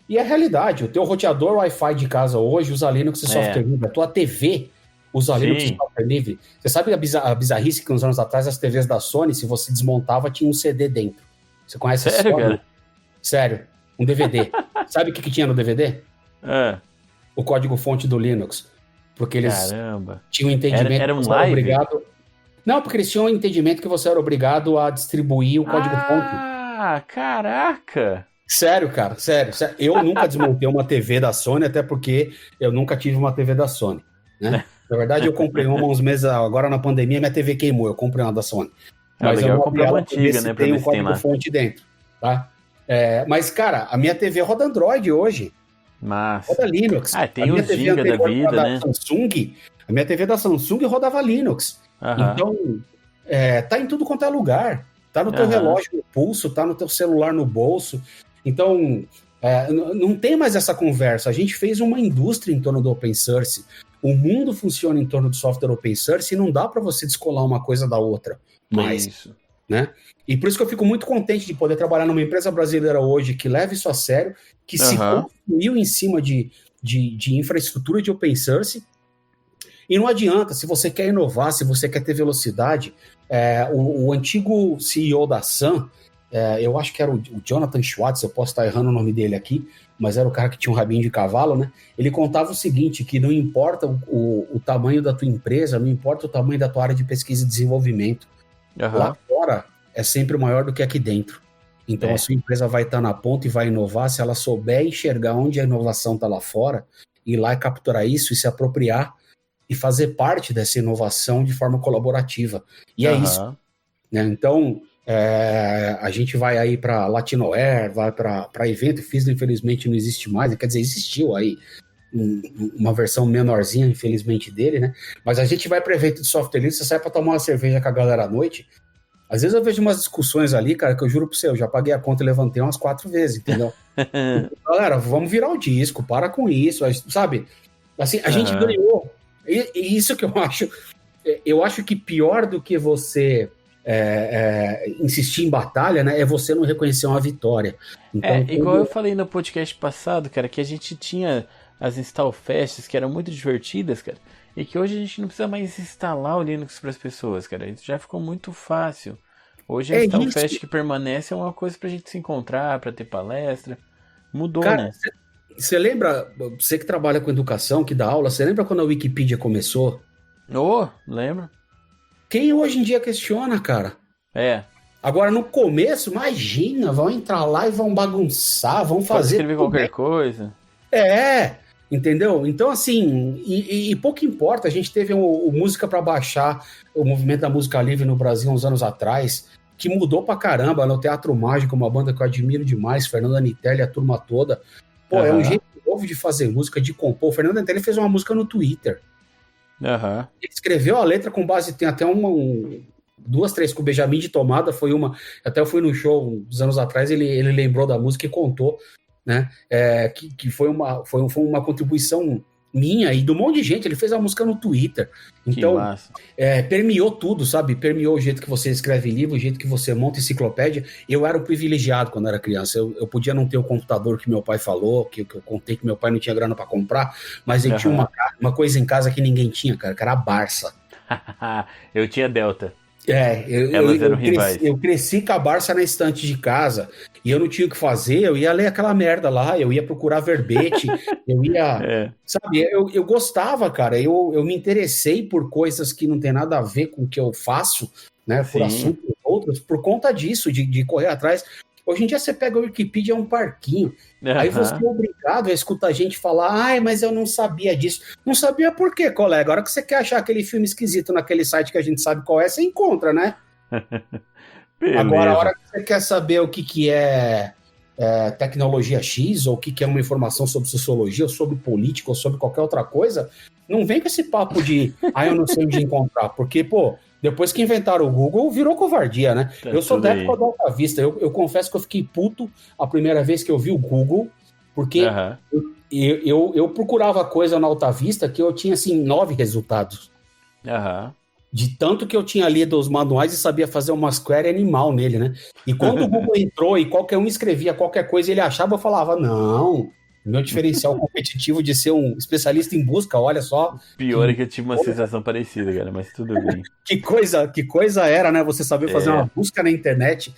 E é a realidade. O teu roteador Wi-Fi de casa hoje usa Linux e software livre. A tua TV usa Linux e software livre. Você sabe a bizarrice que uns anos atrás as TVs da Sony, se você desmontava, tinha um CD dentro. Você conhece essa história? Cara? Sério. Um DVD. Sabe o que tinha no DVD? O código-fonte do Linux. Porque eles tinham um entendimento era um que você live? era obrigado... Não, porque eles tinham um entendimento que você era obrigado a distribuir o código-fonte. Ah, caraca! Sério, cara, sério. Eu nunca desmontei uma TV da Sony, até porque eu nunca tive uma TV da Sony, né? Na verdade, eu comprei uma uns meses, agora na pandemia, minha TV queimou, eu comprei uma da Sony. Mas legal, eu comprei uma antiga, né, pra tem ver um se tem lá. código-fonte dentro, tá? Mas, cara, a minha TV roda Android hoje. Massa. Roda Linux. Tem o Giga da vida, né? A minha TV da Samsung rodava Linux. Então, tá em tudo quanto é lugar. Tá no teu relógio no pulso, tá no teu celular no bolso. Então, não tem mais essa conversa. A gente fez uma indústria em torno do open source. O mundo funciona em torno do software open source e não dá para você descolar uma coisa da outra. Mas, né? E por isso que eu fico muito contente de poder trabalhar numa empresa brasileira hoje que leva isso a sério, que se construiu em cima de infraestrutura de open source. E não adianta, se você quer inovar, se você quer ter velocidade, o antigo CEO da Sun, eu acho que era o Jonathan Schwartz, eu posso estar errando o nome dele aqui, mas era o cara que tinha um rabinho de cavalo, né? Ele contava o seguinte, que não importa o tamanho da tua empresa, não importa o tamanho da tua área de pesquisa e desenvolvimento, lá fora é sempre maior do que aqui dentro. Então a sua empresa vai estar na ponta e vai inovar se ela souber enxergar onde a inovação está lá fora, ir lá e capturar isso e se apropriar e fazer parte dessa inovação de forma colaborativa. E é isso. Né? Então, a gente vai aí para Latinoware, vai para evento, FISDA infelizmente não existe mais, quer dizer, existiu aí uma versão menorzinha, infelizmente, dele, né? Mas a gente vai para evento de software livre, você sai para tomar uma cerveja com a galera à noite, às vezes eu vejo umas discussões ali, cara, que eu juro pra você, eu já paguei a conta e levantei umas 4 vezes, entendeu? Galera, vamos virar o disco, para com isso, sabe? Assim, a gente ganhou. E isso que eu acho que pior do que você insistir em batalha, né, é você não reconhecer uma vitória. Então, igual eu falei no podcast passado, cara, que a gente tinha as install fests que eram muito divertidas, cara, e que hoje a gente não precisa mais instalar o Linux para as pessoas, cara, isso já ficou muito fácil. Hoje a install fest que permanece é uma coisa pra gente se encontrar, pra ter palestra, mudou, cara, né? Você lembra, você que trabalha com educação, que dá aula, você lembra quando a Wikipedia começou? Lembro. Quem hoje em dia questiona, cara? Agora, no começo, imagina, vão entrar lá e vão bagunçar, vão fazer... escrever qualquer coisa. Entendeu? Então, assim, e pouco importa, a gente teve o Música para Baixar, o movimento da música livre no Brasil uns anos atrás, que mudou pra caramba, no Teatro Mágico, uma banda que eu admiro demais, Fernando Anitelli, a turma toda. É um jeito novo de fazer música, de compor. O Fernando Antelli fez uma música no Twitter. Ele escreveu a letra com base... Tem até 2, 3 com o Benjamin de Tomada. Foi uma... Até eu fui no show uns anos atrás, ele lembrou da música e contou, né? Que foi uma contribuição minha e de um monte de gente. Ele fez a música no Twitter. Então, permeou tudo, sabe? Permeou o jeito que você escreve livro, o jeito que você monta enciclopédia. Eu era um privilegiado quando era criança. Eu podia não ter o computador que meu pai falou, que eu contei que meu pai não tinha grana para comprar, mas ele tinha uma coisa em casa que ninguém tinha, cara, que era a Barça. Eu tinha Delta. Elas eram rivais. Eu cresci com a Barça na estante de casa e eu não tinha o que fazer, eu ia ler aquela merda lá, eu ia procurar verbete, eu ia... Sabe, eu gostava, cara, eu me interessei por coisas que não tem nada a ver com o que eu faço, né, por assuntos outros, por conta disso, de correr atrás. Hoje em dia você pega o Wikipedia, é um parquinho. Aí você é obrigado a escutar a gente falar, mas eu não sabia disso. Não sabia por quê, colega? A hora que você quer achar aquele filme esquisito naquele site que a gente sabe qual é, você encontra, né? Beleza. Agora, a hora que você quer saber o que é tecnologia X, ou o que é uma informação sobre sociologia, ou sobre política, ou sobre qualquer outra coisa, não vem com esse papo de, eu não sei onde encontrar, porque, pô, depois que inventaram o Google, virou covardia, né? Tá, eu sou tudo da aí. época do Alta Vista, eu confesso que eu fiquei puto a primeira vez que eu vi o Google, porque Aham. eu procurava coisa na Alta Vista que eu tinha, assim, 9 resultados. Aham. De tanto que eu tinha lido os manuais e sabia fazer uma query animal nele, né? E quando o Google entrou e qualquer um escrevia qualquer coisa, ele achava, eu falava, não, meu diferencial competitivo de ser um especialista em busca, olha só. Pior é que eu tive uma sensação parecida, cara, mas tudo bem. Que coisa era, né? Você saber fazer uma busca na internet.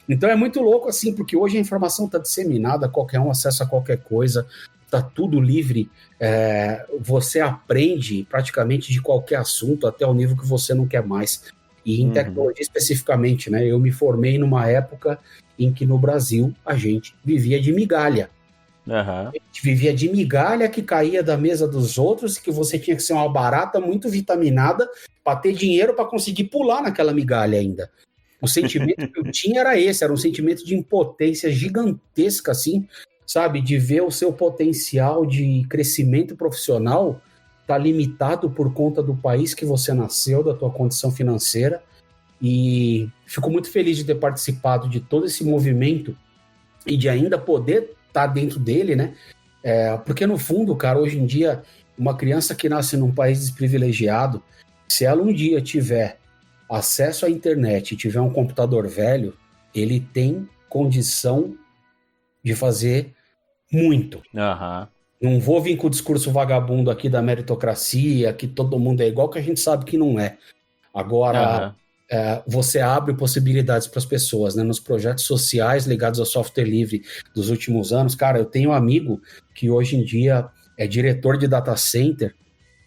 Então é muito louco, assim, porque hoje a informação está disseminada, qualquer um acessa qualquer coisa, tá tudo livre. Você aprende praticamente de qualquer assunto até o nível que você não quer mais. E em tecnologia especificamente, né? Eu me formei numa época em que no Brasil a gente vivia de migalha. Aham. A gente vivia de migalha que caía da mesa dos outros e que você tinha que ser uma barata muito vitaminada para ter dinheiro para conseguir pular naquela migalha ainda. O sentimento que eu tinha era esse, era um sentimento de impotência gigantesca, assim, sabe? De ver o seu potencial de crescimento profissional tá limitado por conta do país que você nasceu, da tua condição financeira. E fico muito feliz de ter participado de todo esse movimento e de ainda poder estar dentro dele, né? Porque no fundo, cara, hoje em dia, uma criança que nasce num país desprivilegiado, se ela um dia tiver acesso à internet e tiver um computador velho, ele tem condição de fazer muito. Aham. Não vou vir com o discurso vagabundo aqui da meritocracia, que todo mundo é igual, que a gente sabe que não é. Agora, você abre possibilidades para as pessoas, né? Nos projetos sociais ligados ao software livre dos últimos anos. Cara, eu tenho um amigo que hoje em dia é diretor de data center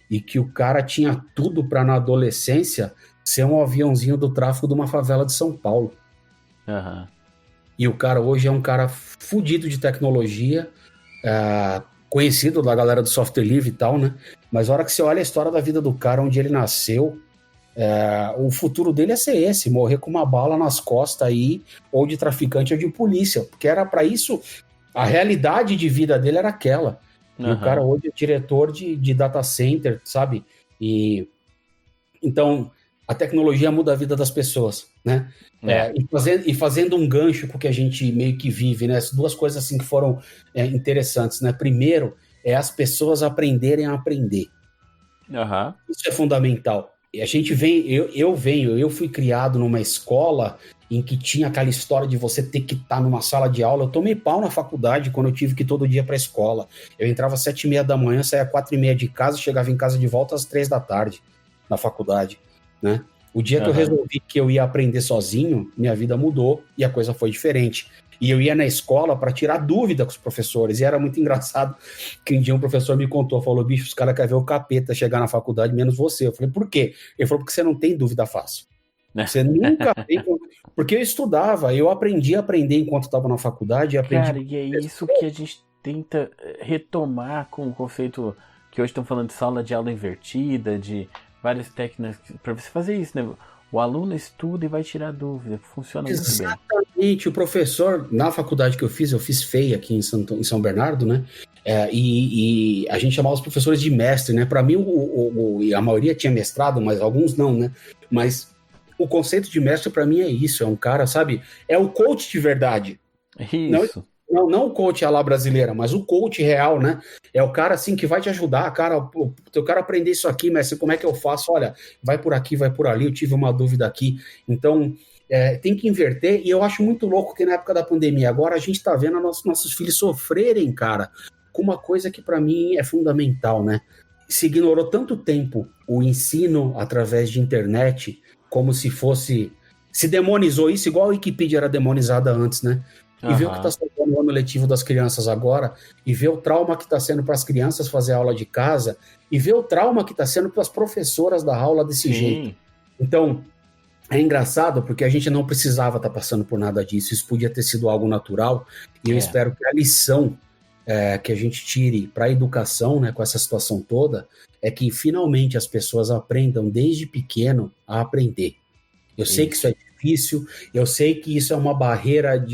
e que o cara tinha tudo para, na adolescência, ser um aviãozinho do tráfego de uma favela de São Paulo. Aham. E o cara hoje é um cara fudido de tecnologia, conhecido da galera do software livre e tal, né? Mas a hora que você olha a história da vida do cara, onde ele nasceu, o futuro dele é ser esse, morrer com uma bala nas costas aí, ou de traficante ou de polícia, porque era para isso, a realidade de vida dele era aquela. E o cara hoje é diretor de data center, sabe? E então a tecnologia muda a vida das pessoas, né? E fazendo um gancho com o que a gente meio que vive, né? As duas coisas assim que foram interessantes, né? Primeiro, as pessoas aprenderem a aprender. Aham. Isso é fundamental. E a gente vem, eu fui criado numa escola em que tinha aquela história de você ter que estar numa sala de aula. Eu tomei pau na faculdade quando eu tive que ir todo dia para a escola. Eu entrava às 7h30 da manhã, saía às 4h30 de casa, chegava em casa de volta às 3 da tarde na faculdade, né? O dia que eu resolvi que eu ia aprender sozinho, minha vida mudou e a coisa foi diferente. E eu ia na escola para tirar dúvida com os professores. E era muito engraçado que um dia um professor me contou, falou, bicho, os caras querem ver o capeta chegar na faculdade, menos você. Eu falei, por quê? Ele falou, porque você não tem dúvida fácil. Você nunca tem... Porque eu estudava, eu aprendi a aprender enquanto estava na faculdade. Cara, e é isso que a gente tenta retomar com o conceito que hoje estão falando de sala de aula invertida, de várias técnicas para você fazer isso, né? O aluno estuda e vai tirar dúvida. Funciona muito bem. Exatamente. O professor, na faculdade que eu fiz FEI aqui em São Bernardo, né? E a gente chamava os professores de mestre, né? Para mim, a maioria tinha mestrado, mas alguns não, né? Mas o conceito de mestre, para mim, é isso. É um cara, sabe? É o coach de verdade. Isso. Não o coach à la brasileira, mas o coach real, né? É o cara, assim, que vai te ajudar. Cara, eu quero aprender isso aqui, mas como é que eu faço? Olha, vai por aqui, vai por ali, eu tive uma dúvida aqui. Então, tem que inverter. E eu acho muito louco que na época da pandemia, agora a gente tá vendo nossos filhos sofrerem, cara, com uma coisa que para mim é fundamental, né? Se ignorou tanto tempo o ensino através de internet, como se fosse... Se demonizou isso, igual a Wikipedia era demonizada antes, né? E ver o que está sendo no ano letivo das crianças agora, e ver o trauma que está sendo para as crianças fazer aula de casa, e ver o trauma que está sendo para as professoras dar aula desse jeito. Então, é engraçado porque a gente não precisava estar passando por nada disso, isso podia ter sido algo natural, e eu espero que a lição que a gente tire para a educação, né, com essa situação toda, é que finalmente as pessoas aprendam desde pequeno a aprender. Eu sei que isso é difícil, eu sei que isso é uma barreira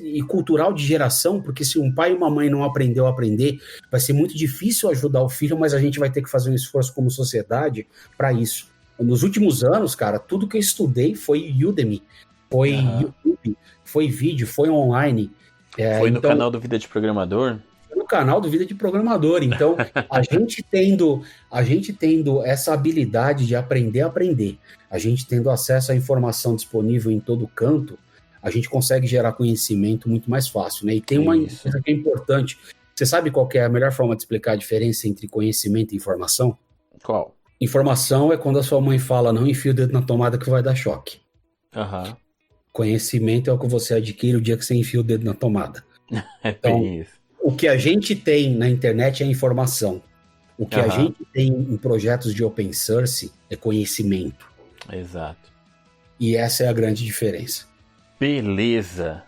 e cultural de geração, porque se um pai e uma mãe não aprendeu a aprender, vai ser muito difícil ajudar o filho, mas a gente vai ter que fazer um esforço como sociedade para isso. Nos últimos anos, cara, tudo que eu estudei foi Udemy, foi YouTube, foi vídeo, foi online. Foi no canal do Vida de Programador? No canal do Vida de Programador. Então, a gente tendo essa habilidade de aprender a aprender, a gente tendo acesso à informação disponível em todo canto, a gente consegue gerar conhecimento muito mais fácil, né? E tem uma coisa que é importante. Você sabe qual que é a melhor forma de explicar a diferença entre conhecimento e informação? Qual? Informação é quando a sua mãe fala, não enfia o dedo na tomada que vai dar choque. Conhecimento é o que você adquire o dia que você enfia o dedo na tomada. Então, bem isso. O que a gente tem na internet é informação. O que a gente tem em projetos de open source é conhecimento. Exato. E essa é a grande diferença. Beleza.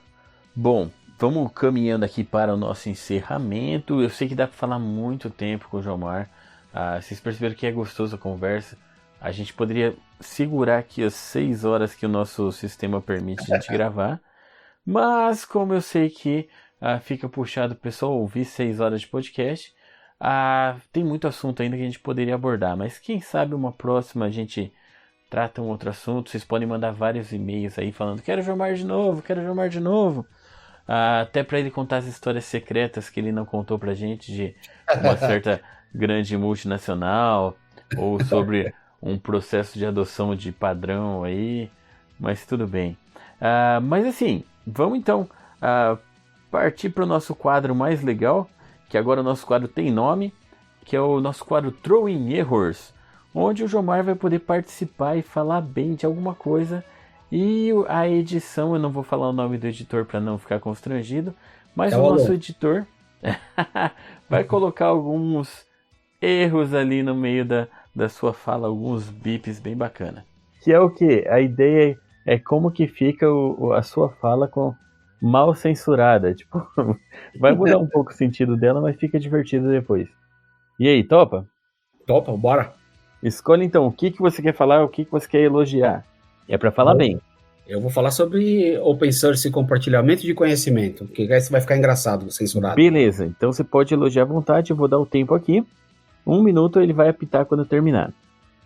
Bom, vamos caminhando aqui para o nosso encerramento. Eu sei que dá para falar muito tempo com o Jomar. Vocês perceberam que é gostoso a conversa. A gente poderia segurar aqui as 6 horas que o nosso sistema permite a gente gravar. Mas como eu sei que fica puxado o pessoal ouvir 6 horas de podcast, tem muito assunto ainda que a gente poderia abordar. Mas quem sabe uma próxima a gente trata um outro assunto. Vocês podem mandar vários e-mails aí falando quero Jomar de novo. Até para ele contar as histórias secretas que ele não contou pra gente de uma certa grande multinacional, ou sobre um processo de adoção de padrão aí, mas tudo bem. Mas assim, vamos então partir para o nosso quadro mais legal, que agora o nosso quadro tem nome, que é o nosso quadro Throwing Errors, onde o Jomar vai poder participar e falar bem de alguma coisa, e a edição, eu não vou falar o nome do editor para não ficar constrangido, mas o nosso editor vai colocar alguns erros ali no meio da sua fala, alguns bips bem bacana. Que é o quê? A ideia é como que fica a sua fala com mal censurada. Tipo, vai mudar um pouco o sentido dela, mas fica divertido depois. E aí, topa? Topa, bora. Escolhe então o que você quer falar, o que você quer elogiar. É pra falar bem. Eu vou falar sobre open source e compartilhamento de conhecimento, porque aí vai ficar engraçado, censurado. Beleza, então você pode elogiar à vontade, eu vou dar o tempo aqui. 1 minuto, ele vai apitar quando terminar.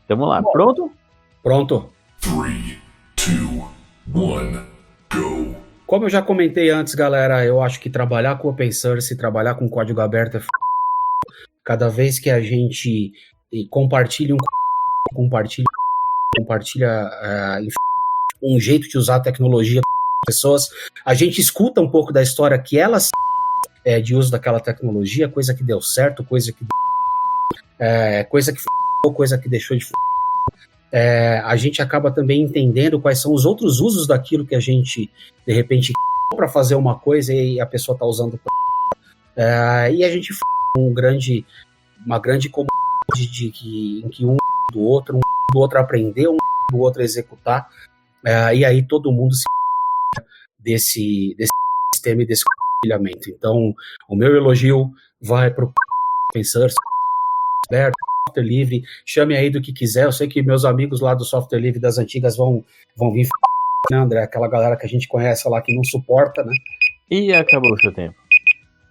Então vamos lá, pronto? Pronto. 3, 2, 1, go. Como eu já comentei antes, galera, eu acho que trabalhar com open source, trabalhar com código aberto é cada vez que a gente compartilha um jeito de usar a tecnologia com pessoas, a gente escuta um pouco da história que elas de uso daquela tecnologia, coisa que deu certo, coisa que coisa que deixou de a gente acaba também entendendo quais são os outros usos daquilo que a gente, de repente, para fazer uma coisa e a pessoa está usando e a gente uma grande comunidade em que um do outro aprender, um do outro executar, e aí todo mundo se desse sistema e desse compartilhamento. Então, o meu elogio vai para o open source, aberto, software livre, chame aí do que quiser. Eu sei que meus amigos lá do software livre das antigas vão vir, né, André? Aquela galera que a gente conhece lá que não suporta, né? E acabou o seu tempo.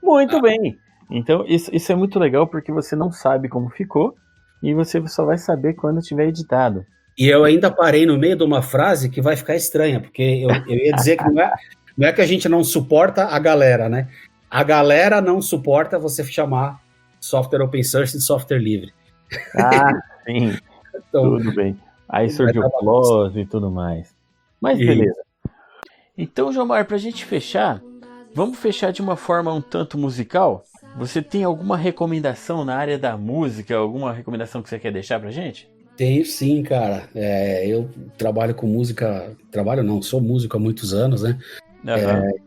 Muito bem. Então, isso é muito legal porque você não sabe como ficou e você só vai saber quando tiver editado. E eu ainda parei no meio de uma frase que vai ficar estranha, porque eu ia dizer que não é que a gente não suporta a galera, né? A galera não suporta você chamar software open source de software livre. Sim. Então, tudo bem. Aí surgiu o PLOS e tudo mais. Mas beleza. Então, Jomar, pra gente fechar, vamos fechar de uma forma um tanto musical? Você tem alguma recomendação na área da música? Alguma recomendação que você quer deixar pra gente? Tenho sim, cara. Eu trabalho com música... Sou músico há muitos anos, né?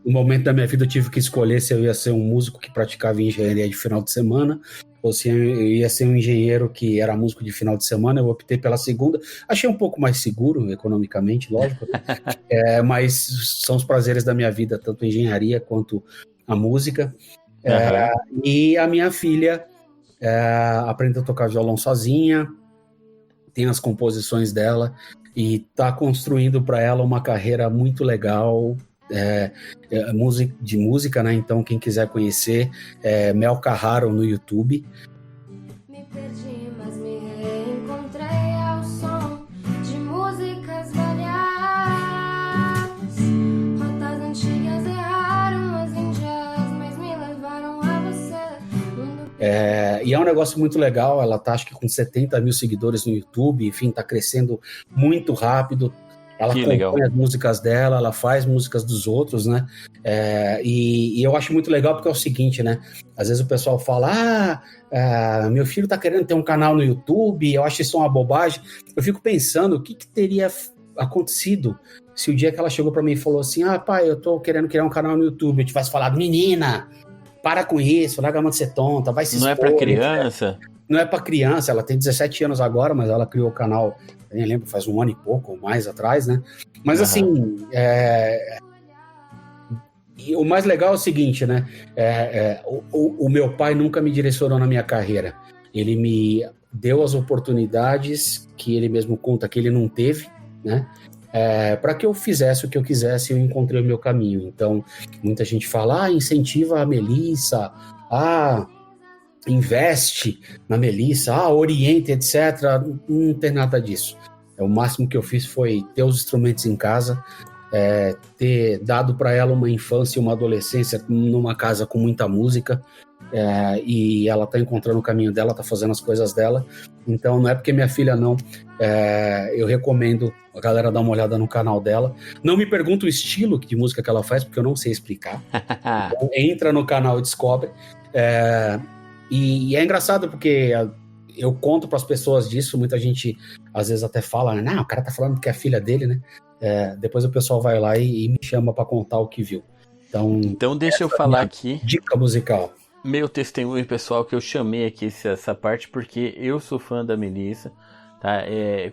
No momento da minha vida eu tive que escolher se eu ia ser um músico que praticava engenharia de final de semana ou se eu ia ser um engenheiro que era músico de final de semana. Eu optei pela segunda. Achei um pouco mais seguro, economicamente, lógico. Mas são os prazeres da minha vida, tanto a engenharia quanto a música. E a minha filha aprendeu a tocar violão sozinha, tem as composições dela, e tá construindo para ela uma carreira muito legal de música, né? Então quem quiser conhecer, Mel Carraro no YouTube. Me perdi, mas me reencontrei ao som de músicas variadas. Rotas antigas erraram as índias, mas me levaram a você. E é um negócio muito legal. Ela tá, acho que com 70 mil seguidores no YouTube. Enfim, tá crescendo muito rápido. Ela compõe as músicas dela, ela faz músicas dos outros, né? E eu acho muito legal porque é o seguinte, né? Às vezes o pessoal fala, meu filho tá querendo ter um canal no YouTube, eu acho isso uma bobagem. Eu fico pensando, o que teria acontecido se o dia que ela chegou pra mim e falou assim, pai, eu tô querendo criar um canal no YouTube, eu tivesse falado, menina, para com isso, larga a mão de ser tonta, vai se expor. Não é pra criança? Não é pra criança, ela tem 17 anos agora, mas ela criou o canal, eu nem lembro, faz um ano e pouco ou mais atrás, né? Mas assim, e o mais legal é o seguinte, né? O meu pai nunca me direcionou na minha carreira. Ele me deu as oportunidades que ele mesmo conta que ele não teve, né? Para que eu fizesse o que eu quisesse, eu encontrei o meu caminho. Então, muita gente fala, incentiva a Melissa, investe na Melissa, orienta, etc. Não tem nada disso. O máximo que eu fiz foi ter os instrumentos em casa, ter dado para ela uma infância e uma adolescência numa casa com muita música, e ela tá encontrando o caminho dela, tá fazendo as coisas dela. Então não é porque minha filha não, eu recomendo a galera dar uma olhada no canal dela. Não me pergunta o estilo de música que ela faz, porque eu não sei explicar. Então, entra no canal e descobre. E é engraçado porque eu conto para as pessoas disso, muita gente às vezes até fala, não, o cara tá falando que é a filha dele, né? Depois o pessoal vai lá e me chama para contar o que viu. Então deixa eu falar aqui. Dica musical. Meu testemunho, pessoal, que eu chamei aqui essa parte porque eu sou fã da Melissa, tá?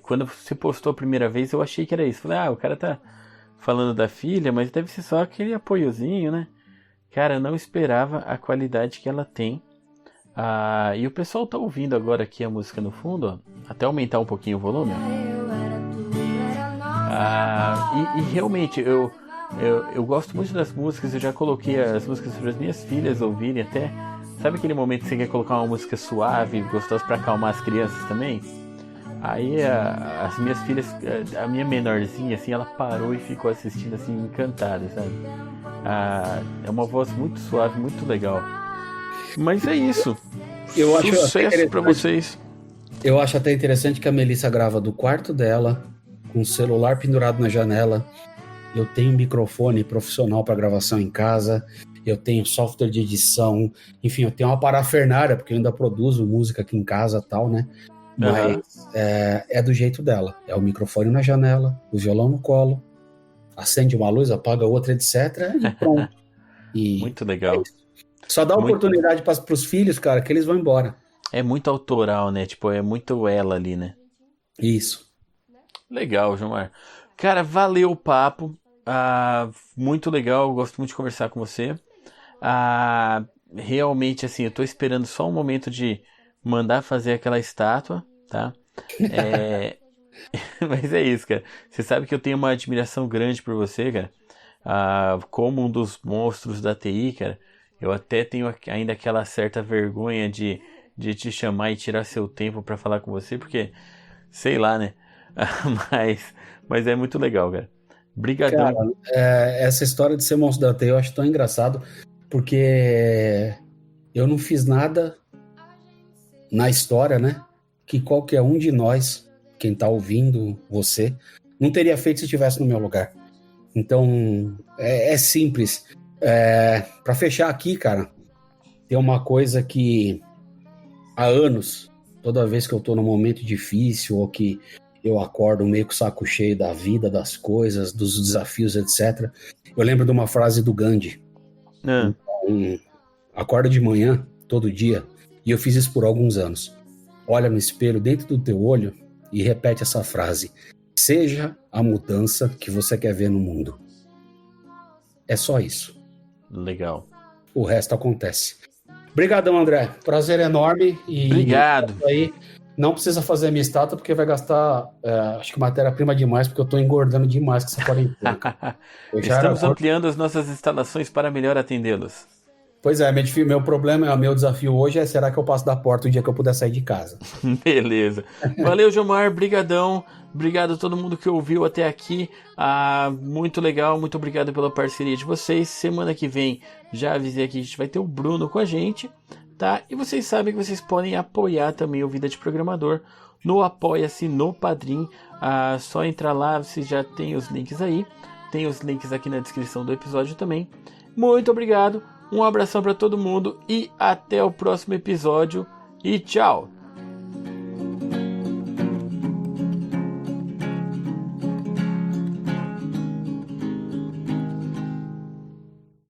Quando você postou a primeira vez, eu achei que era isso. Falei, o cara tá falando da filha, mas deve ser só aquele apoiozinho, né? Cara, eu não esperava a qualidade que ela tem. E o pessoal tá ouvindo agora aqui a música no fundo, ó. Até aumentar um pouquinho o volume. E realmente, eu gosto muito das músicas. Eu já coloquei as músicas para as minhas filhas ouvirem até. Sabe aquele momento que você quer colocar uma música suave, gostosa para acalmar as crianças também? Aí as minhas filhas, a minha menorzinha, assim, ela parou e ficou assistindo assim, encantada, sabe? É uma voz muito suave, muito legal. Mas é isso. Eu acho sucesso pra vocês. Eu acho até interessante que a Melissa grava do quarto dela, com o celular pendurado na janela. Eu tenho microfone profissional para gravação em casa. Eu tenho software de edição. Enfim, eu tenho uma parafernália, porque eu ainda produzo música aqui em casa e tal, né? Mas é do jeito dela. É o microfone na janela, o violão no colo, acende uma luz, apaga outra, etc. E pronto. Muito legal. Só dá oportunidade para os filhos, cara, que eles vão embora. É muito autoral, né? Tipo, é muito ela ali, né? Isso. Legal, Gilmar. Cara, valeu o papo. Muito legal, gosto muito de conversar com você. Realmente, assim, eu tô esperando só um momento de mandar fazer aquela estátua, tá? Mas é isso, cara. Você sabe que eu tenho uma admiração grande por você, cara. Como um dos monstros da TI, cara. Eu até tenho ainda aquela certa vergonha de te chamar e tirar seu tempo pra falar com você, porque, sei lá, né? mas é muito legal, cara. Obrigadão. Cara, essa história de ser monstro da TI eu acho tão engraçado, porque eu não fiz nada na história, né? Que qualquer um de nós, quem tá ouvindo você, não teria feito se estivesse no meu lugar. Então, é simples. Pra fechar aqui, cara, tem uma coisa que há anos, toda vez que eu tô num momento difícil ou que eu acordo meio com o saco cheio da vida, das coisas, dos desafios, etc. Eu lembro de uma frase do Gandhi. Então, acorda de manhã, todo dia, e eu fiz isso por alguns anos. Olha no espelho dentro do teu olho e repete essa frase. Seja a mudança que você quer ver no mundo. É só isso. Legal. O resto acontece. Obrigadão, André. Prazer enorme. E obrigado. Aí, Não precisa fazer a minha estátua, porque vai gastar, acho que matéria-prima demais, porque eu tô engordando demais com essa quarentena. Estamos ampliando as nossas instalações para melhor atendê-los. Pois é, meu problema, meu desafio hoje é: será que eu passo da porta o dia que eu puder sair de casa? Beleza. Valeu, Jomar, brigadão. Obrigado a todo mundo que ouviu até aqui. Muito legal, muito obrigado pela parceria de vocês. Semana que vem, já avisei aqui, a gente vai ter o Bruno com a gente, tá? E vocês sabem que vocês podem apoiar também o Vida de Programador no Apoia-se, no Padrim. Só entrar lá, vocês já tem os links aí. Tem os links aqui na descrição do episódio também. Muito obrigado. Um abração para todo mundo e até o próximo episódio. E tchau!